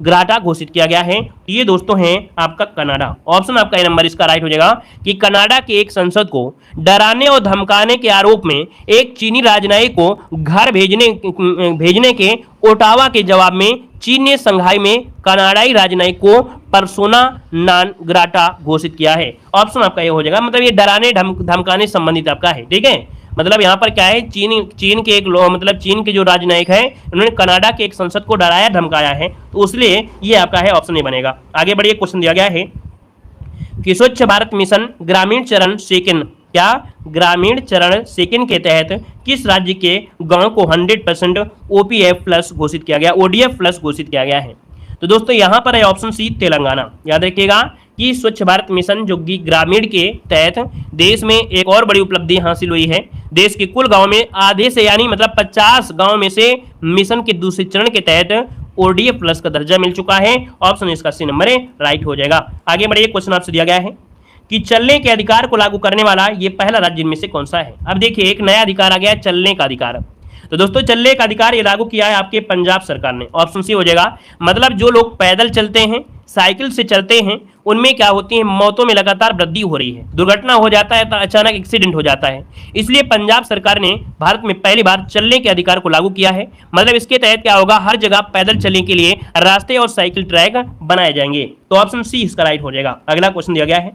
ग्राटा घोषित किया गया है? ये दोस्तों हैं आपका कनाडा। ऑप्शन आपका ए नंबर इसका राइट हो जाएगा कि कनाडा के एक सांसद को डराने और धमकाने के आरोप में एक चीनी राजनयिक को घर भेजने के ओटावा के जवाब में चीन ने संघाई में कनाडाई राजनयिक को परसोना नॉन ग्राटा घोषित किया है। ऑप्शन आपका ये हो जाएगा, मतलब ये डराने धमकाने संबंधित आपका है, ठीक है। मतलब यहाँ पर क्या है, चीन के एक मतलब चीन के जो राजनयिक है उन्होंने कनाडा के एक संसद को डराया धमकाया है, तो इसलिए ये आपका है ऑप्शन ए बनेगा। आगे बढ़िए, क्वेश्चन दिया गया है कि स्वच्छ भारत मिशन ग्रामीण चरण सेकंड, क्या ग्रामीण चरण सेकंड के तहत किस राज्य के गांव को 100% ओपीएफ प्लस घोषित किया गया, ओडीएफ प्लस घोषित किया गया है? तो दोस्तों यहाँ पर है ऑप्शन सी तेलंगाना। याद रखिएगा कि स्वच्छ भारत मिशन जो कि ग्रामीण के तहत देश में एक और बड़ी उपलब्धि हासिल हुई है। देश के कुल गांव में आधे से यानी मतलब 50 गांव में से मिशन के दूसरे चरण के तहत ओडीएफ प्लस का दर्जा मिल चुका है। ऑप्शन इसका सी नंबर है, राइट हो जाएगा। आगे बढ़िए, क्वेश्चन आपसे दिया गया है कि चलने के अधिकार को लागू करने वाला ये पहला राज्य इनमें से कौन सा है? अब देखिए एक नया अधिकार आ गया है, चलने का अधिकार। तो दोस्तों चलने का अधिकार ये लागू किया है आपके पंजाब सरकार ने। ऑप्शन सी हो जाएगा, मतलब जो लोग पैदल चलते हैं, साइकिल से चलते हैं, उनमें क्या होती है, मौतों में लगातार वृद्धि हो रही है, दुर्घटना हो जाता है तो अचानक एक्सीडेंट हो जाता है। इसलिए पंजाब सरकार ने भारत में पहली बार चलने के अधिकार को लागू किया है। मतलब इसके तहत क्या होगा, हर जगह पैदल चलने के लिए रास्ते और साइकिल ट्रैक बनाए जाएंगे। तो ऑप्शन सी इसका राइट हो जाएगा। अगला क्वेश्चन दिया गया है,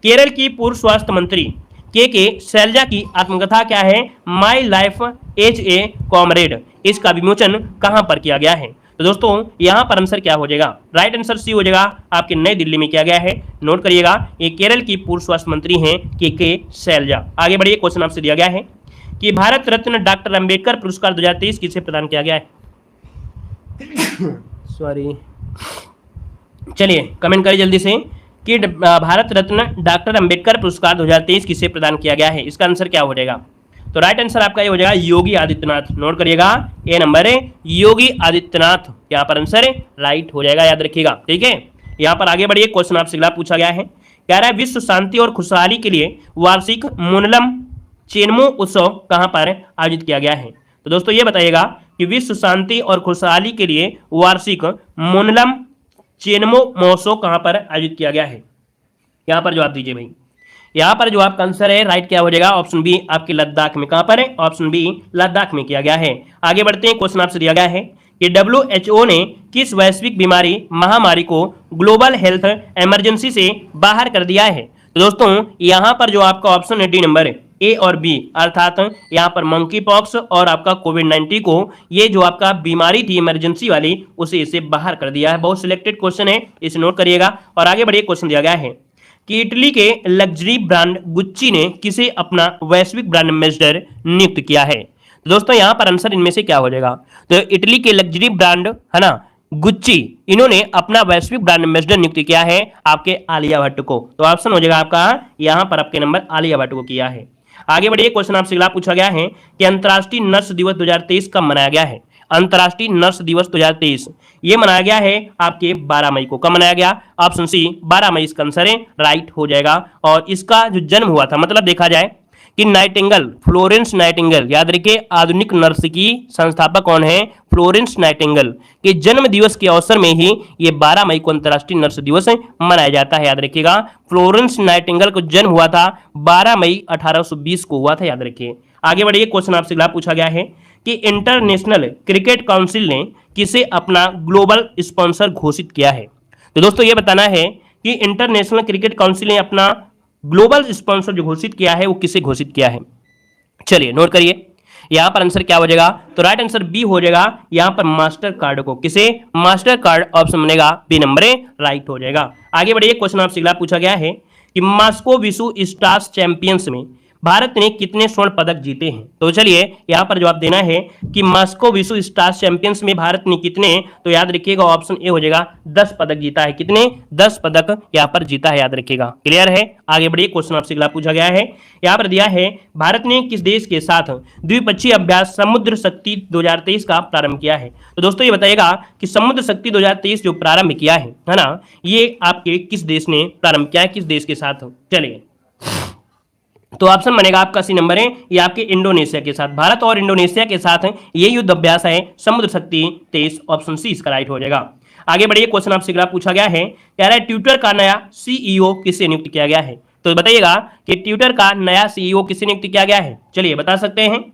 केरल की पूर्व स्वास्थ्य मंत्री के शैलजा की आत्मकथा क्या है? My life as a comrade. इसका विमोचन कहां पर किया गया है? तो दोस्तों यहां पर आंसर क्या हो जाएगा, राइट आंसर सी हो जाएगा, आपके नई दिल्ली में किया गया है। नोट करिएगा, ये केरल की पूर्व स्वास्थ्य मंत्री हैं के शैलजा। आगे बढ़िए, क्वेश्चन आपसे दिया गया है कि भारत रत्न डॉक्टर अंबेडकर पुरस्कार 2023 किसे प्रदान किया गया है? सॉरी, चलिए कमेंट करिए जल्दी से कि भारत रत्न डॉक्टर अंबेडकर पुरस्कार 2023 किसे प्रदान किया गया है? इसका आंसर क्या हो जाएगा? तो राइट आंसर आपका ये हो जाएगा योगी आदित्यनाथ। नोट करिएगा, ए नंबर है योगी आदित्यनाथ, यहाँ पर आंसर राइट हो जाएगा, याद रखिएगा, ठीक है। यहाँ पर आगे बढ़िए, क्वेश्चन आपसे अगला पूछा गया है, कह रहा है विश्व शांति और खुशहाली के लिए वार्षिक मुनलम चेनमो उत्सव कहाँ पर आयोजित किया गया है? तो दोस्तों ये बताइएगा कि विश्व शांति और खुशहाली के लिए वार्षिक मुनलम चेनमो महोत्सव कहां पर आयोजित किया गया है? यहां पर जवाब दीजिए भाई। यहां पर जो आपका आंसर है राइट क्या हो जाएगा, ऑप्शन बी आपके लद्दाख में। कहां पर है? ऑप्शन बी लद्दाख में किया गया है। आगे बढ़ते हैं, क्वेश्चन आपसे दिया गया है कि WHO ने किस वैश्विक बीमारी महामारी को ग्लोबल हेल्थ इमरजेंसी से बाहर कर दिया है? तो दोस्तों यहां पर जो आपका ऑप्शन है डी नंबर है, ए और बी, अर्थात यहाँ पर मंकी पॉक्स और आपका कोविड-19 को, ये जो आपका बीमारी थी इमरजेंसी वाली, उसे इसे बाहर कर दिया है। बहुत सिलेक्टेड क्वेश्चन है, इसे नोट करिएगा। और आगे बढ़िए, क्वेश्चन दिया गया है कि इटली के लग्जरी ब्रांड गुच्ची ने किसे अपना वैश्विक ब्रांड एम्बेसडर नियुक्त किया है? तो दोस्तों यहाँ पर आंसर इनमें से क्या हो जाएगा, तो इटली के लग्जरी ब्रांड है ना गुच्ची, इन्होंने अपना वैश्विक ब्रांड एम्बेसडर नियुक्त किया है आपके आलिया भट्ट को। तो ऑप्शन हो जाएगा आपका यहाँ पर आपके नंबर आलिया भट्ट को किया है। आगे बढ़िए, क्वेश्चन आपसे अगला पूछा गया है कि अंतर्राष्ट्रीय नर्स दिवस 2023 कब मनाया गया है? अंतर्राष्ट्रीय नर्स दिवस 2023 ये मनाया गया है आपके 12 मई को। कब मनाया गया? ऑप्शन सी 12 मई इसका आंसर है, राइट हो जाएगा। और इसका जो जन्म हुआ था, मतलब देखा जाए कि नाइटिंगेल, फ्लोरेंस नाइटिंगेल, याद रखिए आधुनिक नर्स की संस्थापक कौन है? फ्लोरेंस नाइटिंगेल के जन्म दिवस के अवसर में ही ये 12 मई को अंतर्राष्ट्रीय नर्स दिवस मनाया जाता है, याद रखिएगा। फ्लोरेंस नाइटिंगेल को जन्म हुआ था 12 मई 1820 को हुआ था, याद रखिए। आगे बढ़िए, क्वेश्चन आपसे अगला पूछा गया है कि इंटरनेशनल क्रिकेट काउंसिल ने किसे अपना ग्लोबल स्पॉन्सर घोषित किया है? तो दोस्तों ये बताना है कि इंटरनेशनल क्रिकेट काउंसिल ने अपना ग्लोबल स्पॉन्सर जो घोषित किया है वो किसे घोषित किया है? चलिए नोट करिए, यहां पर आंसर क्या हो जाएगा, तो राइट आंसर बी हो जाएगा, यहां पर मास्टर कार्ड को। किसे? मास्टर कार्ड, ऑप्शन बनेगा बी नंबर, राइट हो जाएगा। आगे बढ़िए, क्वेश्चन आपसे अगला पूछा गया है कि मॉस्को विश्व स्टार्स चैंपियंस में भारत ने कितने स्वर्ण पदक जीते हैं? तो चलिए यहाँ पर जवाब देना है कि मॉस्को विश्व स्टार चैंपियंस में भारत ने कितने, तो याद रखिएगा ऑप्शन ए हो जाएगा 10 पदक जीता है। कितने? 10 पदक यहाँ पर जीता है, याद रखिएगा। क्लियर है? आगे बढ़िए, क्वेश्चन आपसे अगला पूछा गया है, यहाँ पर दिया है भारत ने किस देश के साथ द्विपक्षीय अभ्यास समुद्र शक्ति 2023 का प्रारंभ किया है? तो दोस्तों ये बताइएगा कि समुद्र शक्ति 2023 जो प्रारंभ किया है ना, ये आपके किस देश ने प्रारंभ किया है, किस देश के साथ? चलिए, तो ऑप्शन बनेगा आपका सी नंबर है, ये आपके इंडोनेशिया के साथ, भारत और इंडोनेशिया के साथ ये युद्ध अभ्यास है समुद्र शक्ति 23, ऑप्शन सी इसका राइट हो जाएगा। आगे बढ़िए, क्वेश्चन आपसे अगला पूछा गया है, कह रहा है ट्विटर का नया सीईओ किसे नियुक्त किया गया है? तो बताइएगा कि ट्विटर का नया सीईओ किसे नियुक्त किया गया है? चलिए बता सकते हैं।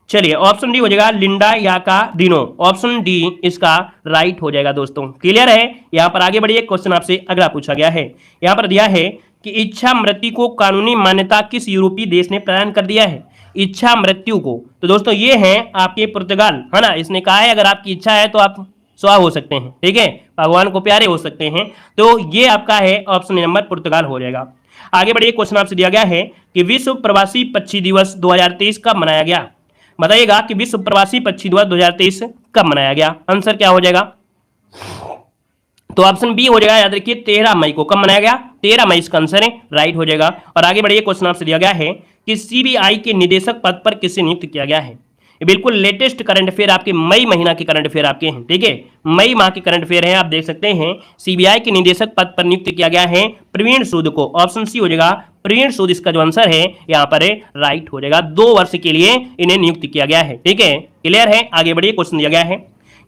चलिए, ऑप्शन डी हो जाएगा लिंडा याकार्डिनो, ऑप्शन डी इसका राइट हो जाएगा दोस्तों। क्लियर है? यहाँ पर आगे बढ़िए, क्वेश्चन आपसे अगला पूछा गया है, यहाँ पर दिया है कि इच्छा मृत्यु को कानूनी मान्यता किस यूरोपीय देश ने प्रदान कर दिया है? इच्छा मृत्यु को, तो दोस्तों ये है आपके पुर्तगाल, है ना। इसने कहा है अगर आपकी इच्छा है तो आप स्वा हो सकते हैं, ठीक है, भगवान को प्यारे हो सकते हैं, तो ये आपका है ऑप्शन नंबर पुर्तगाल हो जाएगा। आगे बढ़िए, क्वेश्चन आपसे दिया गया है कि विश्व प्रवासी पक्षी दिवस 2023 कब मनाया गया? बताइएगा कि विश्व प्रवासी पक्षी दिवस 2023 कब मनाया गया? आंसर क्या हो जाएगा? तो ऑप्शन बी हो जाएगा, याद रखिए 13 मई को। कब मनाया गया? 13 मई इसका आंसर है, राइट हो जाएगा। और आगे बढ़िए, क्वेश्चन आपसे दिया गया है कि सीबीआई के निदेशक पद पर किसे नियुक्त किया गया है? बिल्कुल लेटेस्ट करंट अफेयर आपके मई महीना के करंट अफेयर आपके हैं, ठीक है, मई माह के करंट अफेयर है, आप देख सकते हैं। सीबीआई के निदेशक पद पर नियुक्त किया गया है प्रवीण सूद को, ऑप्शन सी हो जाएगा प्रवीण सूद इसका जो आंसर है यहाँ पर राइट हो जाएगा। 2 वर्ष के लिए इन्हें नियुक्त किया गया है, ठीक है। क्लियर है? आगे बढ़िए, क्वेश्चन दिया गया है,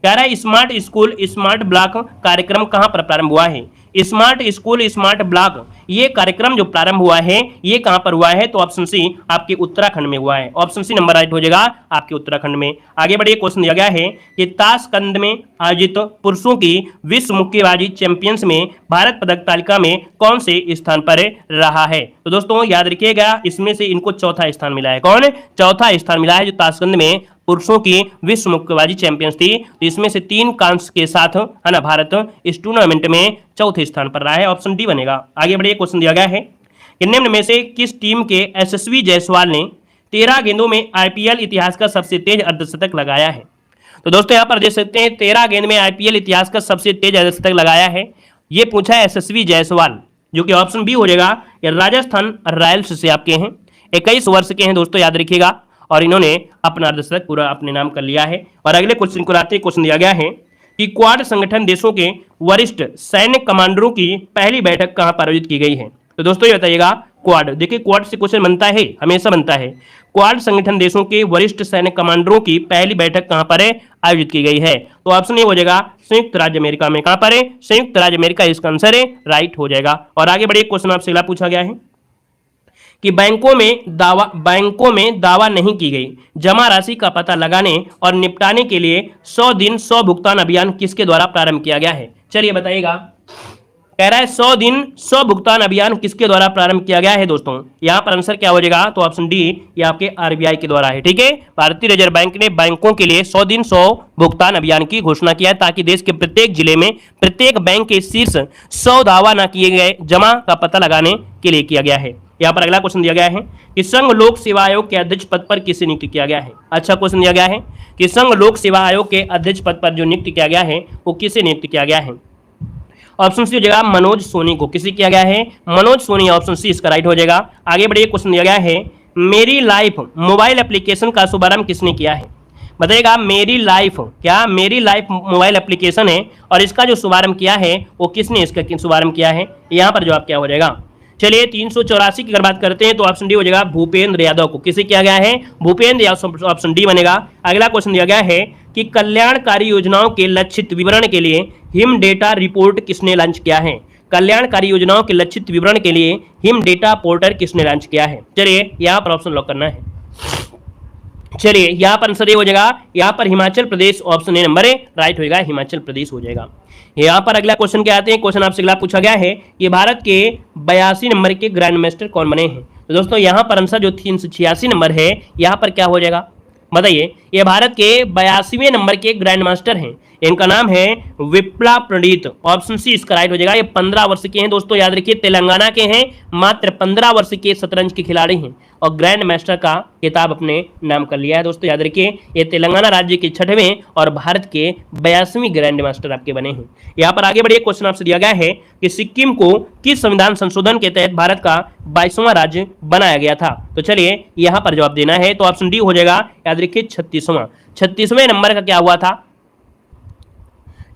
कह रहा है स्मार्ट स्कूल स्मार्ट ब्लॉक कार्यक्रम कहां पर प्रारंभ हुआ है? स्मार्ट स्कूल स्मार्ट ब्लॉक ये कार्यक्रम जो प्रारंभ हुआ है ये कहां पर हुआ है? तो ऑप्शन सी आपके उत्तराखंड में हुआ है, ऑप्शन सी नंबर राइट हो जाएगा आपके उत्तराखंड में। आगे बढ़िए, क्वेश्चन दिया गया है कि ताशकंद में आयोजित पुरुषों की विश्व मुक्केबाजी चैंपियंस में भारत पदक तालिका में कौन से स्थान पर रहा है? तो दोस्तों याद रखिएगा, इसमें से इनको चौथा स्थान मिला है। कौन? चौथा स्थान मिला है, जो ताशकंद में पुरुषों की विश्व मुक्केबाजी चैंपियंस थी, तो इसमें से 3 कांस्य के साथ, है ना, भारत इस टूर्नामेंट में चौथे स्थान पर रहा है, ऑप्शन डी बनेगा। आगे बढ़िए, क्वेश्चन दिया गया है कि निम्न में से किस टीम के यशस्वी जायसवाल ने 13 गेंदों में आईपीएल इतिहास का सबसे तेज अर्धशतक लगाया है? तो दोस्तों यहाँ पर देख सकते हैं 13 गेंद में आईपीएल इतिहास का सबसे तेज अर्धशतक लगाया है, ये पूछा है यशस्वी जायसवाल, जो कि ऑप्शन बी हो जाएगा। ये राजस्थान रॉयल्स से आपके हैं, 21 वर्ष के हैं दोस्तों, याद रखिएगा, और इन्होंने अपना अर्धशतक पूरा अपने नाम कर लिया है। और अगले क्वेश्चन को लाते हैं, क्वेश्चन दिया गया है कि क्वाड संगठन देशों के वरिष्ठ सैन्य कमांडरों की पहली बैठक कहां पर आयोजित की गई है? तो दोस्तों ये बताइएगा, क्वाड, देखिए क्वाड से क्वेश्चन बनता है, हमेशा बनता है। क्वाड संगठन देशों के वरिष्ठ सैन्य कमांडरों की पहली बैठक कहां पर आयोजित की गई है? तो ऑप्शन ए हो जाएगा संयुक्त राज्य अमेरिका में। कहां पर है? संयुक्त राज्य अमेरिका इसका आंसर है, राइट हो जाएगा। और आगे बढ़िए, क्वेश्चन आपसे अगला पूछा गया है कि बैंकों में दावा नहीं की गई जमा राशि का पता लगाने और निपटाने के लिए 100 दिन 100 भुगतान अभियान किसके द्वारा प्रारंभ किया गया है? चलिए बताइएगा, कह रहा है 100 दिन 100 भुगतान अभियान किसके द्वारा प्रारंभ किया गया है? दोस्तों यहां पर आंसर क्या हो जाएगा? तो ऑप्शन डी ये आपके आरबीआई के द्वारा है, ठीक है। भारतीय रिजर्व बैंक ने बैंकों के लिए 100 दिन 100 भुगतान अभियान की घोषणा किया है, ताकि देश के प्रत्येक जिले में प्रत्येक बैंक के शीर्ष 100 दावा न किए गए जमा का पता लगाने के लिए किया गया है। यहाँ पर अगला क्वेश्चन दिया गया है कि संघ लोक सेवा आयोग के अध्यक्ष पद पर किसे नियुक्त किया गया है? अच्छा क्वेश्चन दिया गया है कि संघ लोक सेवा आयोग के अध्यक्ष पद पर जो नियुक्त किया गया है वो किसे नियुक्त किया गया है? ऑप्शन सी हो जाएगा मनोज सोनी को। किसे किया गया है? मनोज सोनी, ऑप्शन सी इसका राइट हो जाएगा। आगे बढ़िए, क्वेश्चन दिया गया है मेरी लाइफ मोबाइल एप्लीकेशन का शुभारंभ किसने किया है? बताइएगा, मेरी लाइफ, क्या मेरी लाइफ मोबाइल एप्लीकेशन है और इसका जो शुभारंभ किया है वो किसने इसका शुभारंभ किया है? यहाँ पर जवाब क्या हो जाएगा? चलिए 384 की अगर बात करते हैं तो ऑप्शन डी हो जाएगा भूपेंद्र यादव को। किसे किया गया है? भूपेंद्र यादव, ऑप्शन डी बनेगा। अगला क्वेश्चन दिया गया है कि कल्याणकारी योजनाओं के लक्षित विवरण के लिए हिम डेटा रिपोर्ट किसने लॉन्च किया है? कल्याणकारी योजनाओं के लक्षित विवरण के लिए हिम डेटा पोर्टल किसने लॉन्च किया है? चलिए यहाँ पर ऑप्शन लॉक करना है। चलिए यहाँ पर आंसर ये हो जाएगा, यहाँ पर Himachal Pradesh, option A number है, राइट होगा, हिमाचल प्रदेश हो जाएगा। यहाँ पर अगला क्वेश्चन क्या आते हैं, क्वेश्चन आपसे अगला पूछा गया है कि भारत के 82 नंबर के ग्रैंड मास्टर कौन बने हैं? तो दोस्तों यहाँ पर आंसर जो 386 नंबर है यहाँ पर क्या हो जाएगा बताइए? ये भारत के 82वें नंबर के ग्रैंड मास्टर हैं। इनका नाम है विप्ला प्रणीत। ऑप्शन सी इसका राइट हो जाएगा। ये 15 वर्ष के हैं दोस्तों, याद रखिए, तेलंगाना के हैं, मात्र 15 वर्ष के शतरंज के खिलाड़ी हैं और ग्रैंड मास्टर का किताब अपने नाम कर लिया है दोस्तों। याद रखिए, ये तेलंगाना राज्य के 6वें और भारत के 82वें ग्रैंड मास्टर आपके बने हैं। यहाँ पर आगे बढ़िए, क्वेश्चन आपसे दिया गया है कि सिक्किम को किस संविधान संशोधन के तहत भारत का 22वां राज्य बनाया गया था। तो चलिए यहाँ पर जवाब देना है, तो ऑप्शन डी हो जाएगा। याद रखिए 36वें नंबर का क्या हुआ था,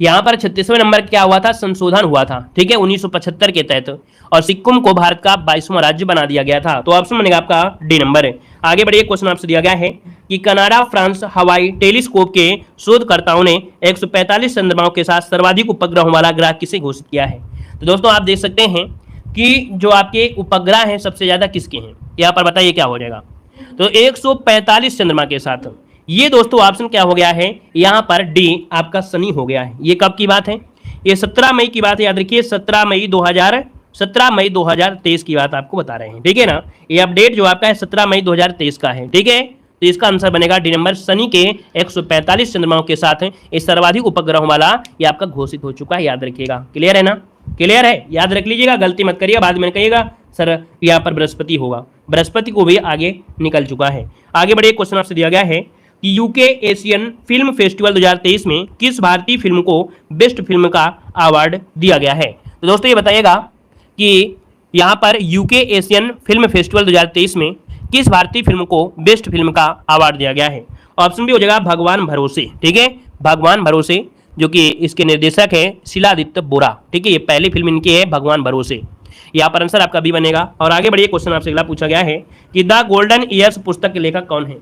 यहां पर 36वें नंबर क्या हुआ था, संशोधन हुआ था, ठीक है, 1975 के तहत, और सिक्किम को भारत का 22वां राज्य बना दिया गया था। तो ऑप्शन बनेगा आपका डी नंबर है। आगे बढ़िए, क्वेश्चन आपसे दिया गया है कि कनाडा फ्रांस हवाई टेलीस्कोप के शोधकर्ताओं ने 145 चंद्रमाओं के साथ सर्वाधिक उपग्रहों वाला ग्रह किसे घोषित किया है। तो दोस्तों आप देख सकते हैं कि जो आपके उपग्रह हैं सबसे ज्यादा किसके हैं, यहाँ पर बताइए क्या हो जाएगा। तो 145 चंद्रमा के साथ, ये दोस्तों ऑप्शन क्या हो गया है, यहाँ पर डी आपका शनि हो गया है। ये कब की बात है, ये 17 मई की बात है, याद रखिए 17 मई 2023 की बात आपको बता रहे हैं, ठीक है ना। ये अपडेट जो आपका है 17 मई 2023 का है, ठीक है। तो इसका आंसर बनेगा डी नंबर, शनि के 145 चंद्रमाओं के साथ इस सर्वाधिक उपग्रहों वाला ये आपका घोषित हो चुका है, याद रखिएगा। क्लियर है ना, क्लियर है, याद रख लीजिएगा, गलती मत करिएगा, बाद में कहिएगा सर यहाँ पर बृहस्पति होगा, बृहस्पति को भी आगे निकल चुका है। आगे बढ़िए, क्वेश्चन आपसे दिया गया है कि यूके एशियन फिल्म फेस्टिवल 2023 में किस भारतीय फिल्म को बेस्ट फिल्म का अवार्ड दिया गया है। तो दोस्तों ये बताइएगा कि यहाँ पर यूके एशियन फिल्म फेस्टिवल 2023 में किस भारतीय फिल्म को बेस्ट फिल्म का अवार्ड दिया गया है। ऑप्शन भी हो जाएगा भगवान भरोसे, ठीक है, भगवान भरोसे, जो कि इसके निर्देशक है शिलादित्य बोरा, ठीक है, ये पहली फिल्म इनकी है भगवान भरोसे। यहाँ पर आंसर आपका बी बनेगा। और आगे बढ़िए, क्वेश्चन आपसे अगला पूछा गया है कि द गोल्डन ईयर्स पुस्तक के लेखक कौन है।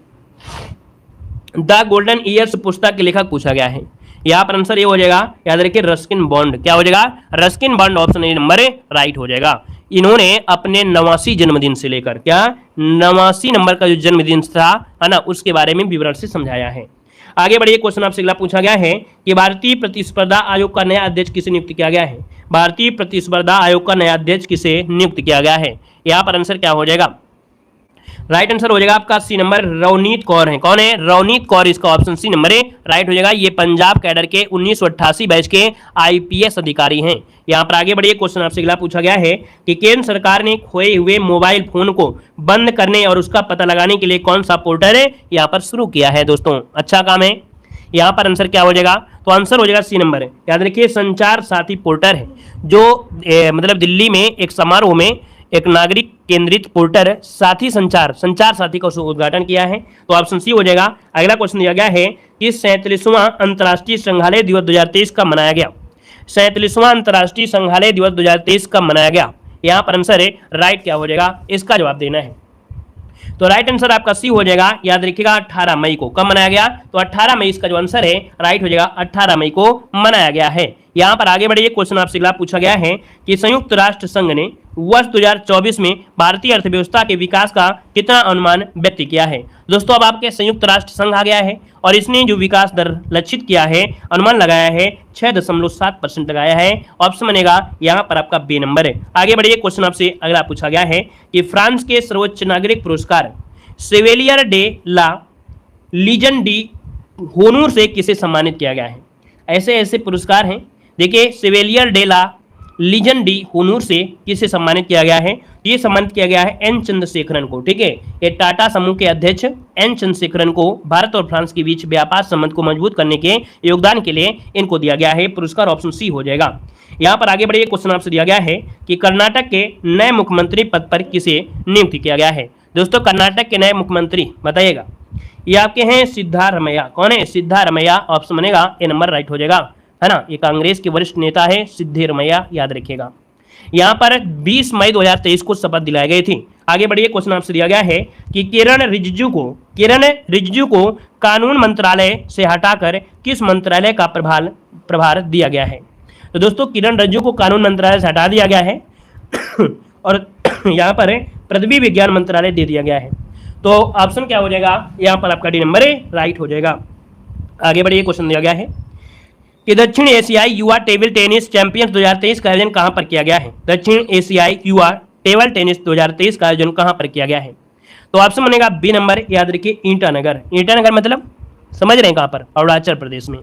द गोल्डन ईयर्स पुस्तक के लेखक पूछा गया है, यहाँ पर आंसर ये हो जाएगा, याद रखिए रस्किन बॉन्ड। क्या हो जाएगा, Ruskin bond, option A number right हो जाएगा। इन्होंने अपने 89 जन्मदिन से लेकर, क्या 89 नंबर का जो जन्मदिन था है ना, उसके बारे में विवरण से समझाया है। आगे बढ़िए, क्वेश्चन आपसे अगला पूछा गया है कि भारतीय प्रतिस्पर्धा आयोग का नया अध्यक्ष किसे नियुक्त किया गया है। भारतीय प्रतिस्पर्धा आयोग का नया अध्यक्ष किसे नियुक्त किया गया है, यहाँ पर आंसर क्या हो जाएगा, राइट आंसर हो जाएगा आपका सी नंबर, रवनीत कौर है। कौन है, रवनीत कौर, इसका ऑप्शन सी नंबर है राइट हो जाएगा। ये पंजाब कैडर के 1988 बैच के आईपीएस अधिकारी हैं। यहाँ पर आगे बढ़िए, क्वेश्चन आपसे अगला पूछा गया है कि केंद्र सरकार ने खोए हुए मोबाइल फोन को बंद करने और उसका पता लगाने के लिए कौन सा पोर्टल है यहाँ पर शुरू किया है। दोस्तों अच्छा काम है। यहाँ पर आंसर क्या हो जाएगा, तो आंसर हो जाएगा सी नंबर है। याद रखिए संचार साथी पोर्टल है, जो मतलब दिल्ली में एक समारोह में एक नागरिक केंद्रित पोर्टल साथी संचार साथी का उद्घाटन किया है। तो ऑप्शन सी हो जाएगा। अगला क्वेश्चन दिया गया है कि 37वां अंतर्राष्ट्रीय संग्रहालय दिवस 2023 कब मनाया गया। 37वां अंतर्राष्ट्रीय संग्रहालय दिवस 2023 कब मनाया गया, यहाँ पर आंसर है राइट क्या हो जाएगा, इसका जवाब देना है। तो राइट आंसर आपका सी हो जाएगा। याद रखिएगा 18 मई को कब मनाया गया, तो 18 मई इसका जो आंसर है राइट हो जाएगा, 18 मई को मनाया गया है। यहाँ पर आगे बढ़िए, क्वेश्चन आपसे अगला पूछा गया है कि संयुक्त राष्ट्र संघ ने वर्ष 2024 में भारतीय अर्थव्यवस्था के विकास का कितना अनुमान व्यक्त किया है। दोस्तों अब आपके संयुक्त राष्ट्र संघ आ गया है और इसने जो विकास दर लक्षित किया है, अनुमान लगाया है 6.7% लगाया है। ऑप्शन बनेगा यहाँ पर आपका बी नंबर है। आगे बढ़िए, क्वेश्चन आपसे अगला पूछा गया है कि फ्रांस के सर्वोच्च नागरिक पुरस्कार सेवेलियर डे ला लीजन डी होनूर से किसे सम्मानित किया गया है। ऐसे ऐसे पुरस्कार हैं, देखिए सेवेलियर डे ला लीजन डी होनूर से किसे सम्मानित किया गया है। ये सम्मानित किया गया है एन चंद्रशेखरन को, ठीक है। ये टाटा समूह के अध्यक्ष एन चंद्रशेखरन को भारत और फ्रांस के बीच व्यापार संबंध को मजबूत करने के योगदान के लिए इनको दिया गया है पुरस्कार। ऑप्शन सी हो जाएगा। यहाँ पर आगे बढ़िए, क्वेश्चन आपसे दिया गया है कि कर्नाटक के नए मुख्यमंत्री पद पर किसे नियुक्त किया गया है। दोस्तों कर्नाटक के नए मुख्यमंत्री बताइएगा, ये आपके हैं सिद्धारमैया। कौन है, सिद्धारमैया। ऑप्शन बनेगा ए नंबर राइट हो जाएगा, है ना। ये कांग्रेस के वरिष्ठ नेता है सिद्धारमैया, याद रखिएगा। यहाँ पर 20 मई 2023 को शपथ दिलाई गई थी। आगे बढ़िए, क्वेश्चन आपसे दिया गया है कि किरण रिजिजू को कानून मंत्रालय से हटाकर किस मंत्रालय का प्रभार दिया गया है। तो दोस्तों किरण रिजिजू को कानून मंत्रालय से हटा दिया गया है और यहाँ पर पृथ्वी विज्ञान मंत्रालय दे दिया गया है। तो ऑप्शन क्या हो जाएगा, यहाँ पर आपका डी नंबर राइट हो जाएगा। आगे बढ़िए, क्वेश्चन दिया गया है कि दक्षिण एशियाई युवा टेबल टेनिस चैंपियंस 2023 का आयोजन कहां पर किया गया है। दक्षिण एशियाई युवा टेबल टेनिस 2023 का आयोजन कहां पर किया गया है। तो ऑप्शन बनेगा बी नंबर। याद रखिए ईटानगर। ईटानगर मतलब समझ रहे हैं कहां पर, अरुणाचल प्रदेश में।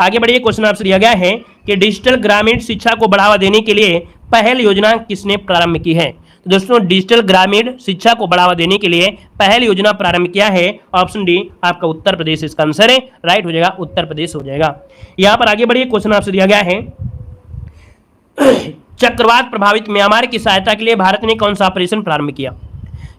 आगे बढ़िए, क्वेश्चन आपसे दिया गया है कि डिजिटल ग्रामीण शिक्षा को बढ़ावा देने के लिए पहल योजना किसने प्रारंभ की है। तो दोस्तों डिजिटल ग्रामीण शिक्षा को बढ़ावा देने के लिए पहल योजना प्रारंभ किया है, ऑप्शन डी आपका उत्तर प्रदेश इसका आंसर है, राइट हो जाएगा, उत्तर प्रदेश हो जाएगा। यहां पर आगे बढ़िए, क्वेश्चन आपसे दिया गया है चक्रवात प्रभावित म्यांमार की सहायता के लिए भारत ने कौन सा ऑपरेशन प्रारंभ किया।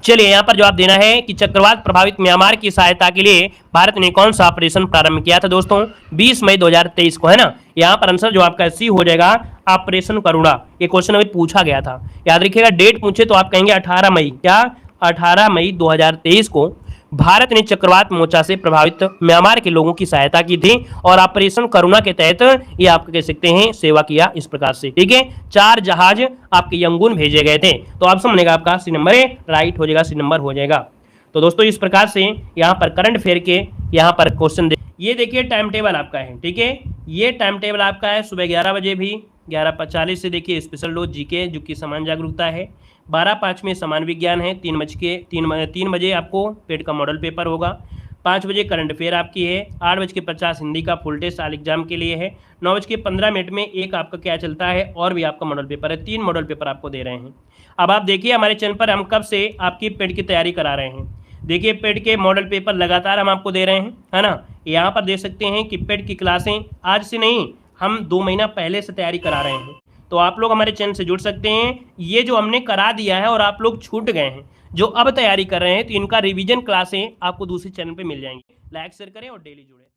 चलिए यहाँ पर जवाब देना है कि चक्रवात प्रभावित म्यांमार की सहायता के लिए भारत ने कौन सा ऑपरेशन प्रारंभ किया था दोस्तों, 20 मई 2023 को, है ना। यहाँ पर आंसर जो आपका सी हो जाएगा, ऑपरेशन करुणा। ये क्वेश्चन अभी पूछा गया था, याद रखिएगा, डेट पूछे तो आप कहेंगे 18 मई, क्या 18 मई 2023 को भारत ने चक्रवात मोर्चा से प्रभावित म्यांमार के लोगों की सहायता की थी और ऑपरेशन करुणा के तहत ये आप कह सकते हैं सेवा किया इस प्रकार से, ठीक है। 4 जहाज आपके यंगून भेजे गए थे, तो ऑप्शन बनेगा आपका सी नंबर है, राइट हो जाएगा, सी नंबर हो जाएगा। तो दोस्तों इस प्रकार से यहाँ पर करंट अफेयर के यहाँ पर क्वेश्चन ये देखिए टाइम टेबल आपका है, ठीक है। ये टाइम टेबल आपका है सुबह 11 बजे भी 11:45 से देखिए स्पेशल डोज जीके जो कि समान जागरूकता है, 12:05 में समान विज्ञान है, 3 बजे आपको पेड का मॉडल पेपर होगा, 5 बजे करंट अफेयर आपकी है, 8:50 हिंदी का फुल टेस्ट आल एग्जाम के लिए है, 9:15 में एक आपका क्या चलता है और भी आपका मॉडल पेपर है, 3 मॉडल पेपर आपको दे रहे हैं। अब आप देखिए हमारे चैनल पर हम कब से आपकी पेड की तैयारी करा रहे हैं, देखिए पेड के मॉडल पेपर लगातार हम आपको दे रहे हैं, है ना। यहाँ पर देख सकते हैं कि पेड की क्लासें आज से नहीं, हम 2 महीना पहले से तैयारी करा रहे हैं, तो आप लोग हमारे चैनल से जुड़ सकते हैं। ये जो हमने करा दिया है और आप लोग छूट गए हैं जो अब तैयारी कर रहे हैं, तो इनका रिवीजन क्लासें आपको दूसरे चैनल पे मिल जाएंगी। लाइक शेयर करें और डेली जुड़े।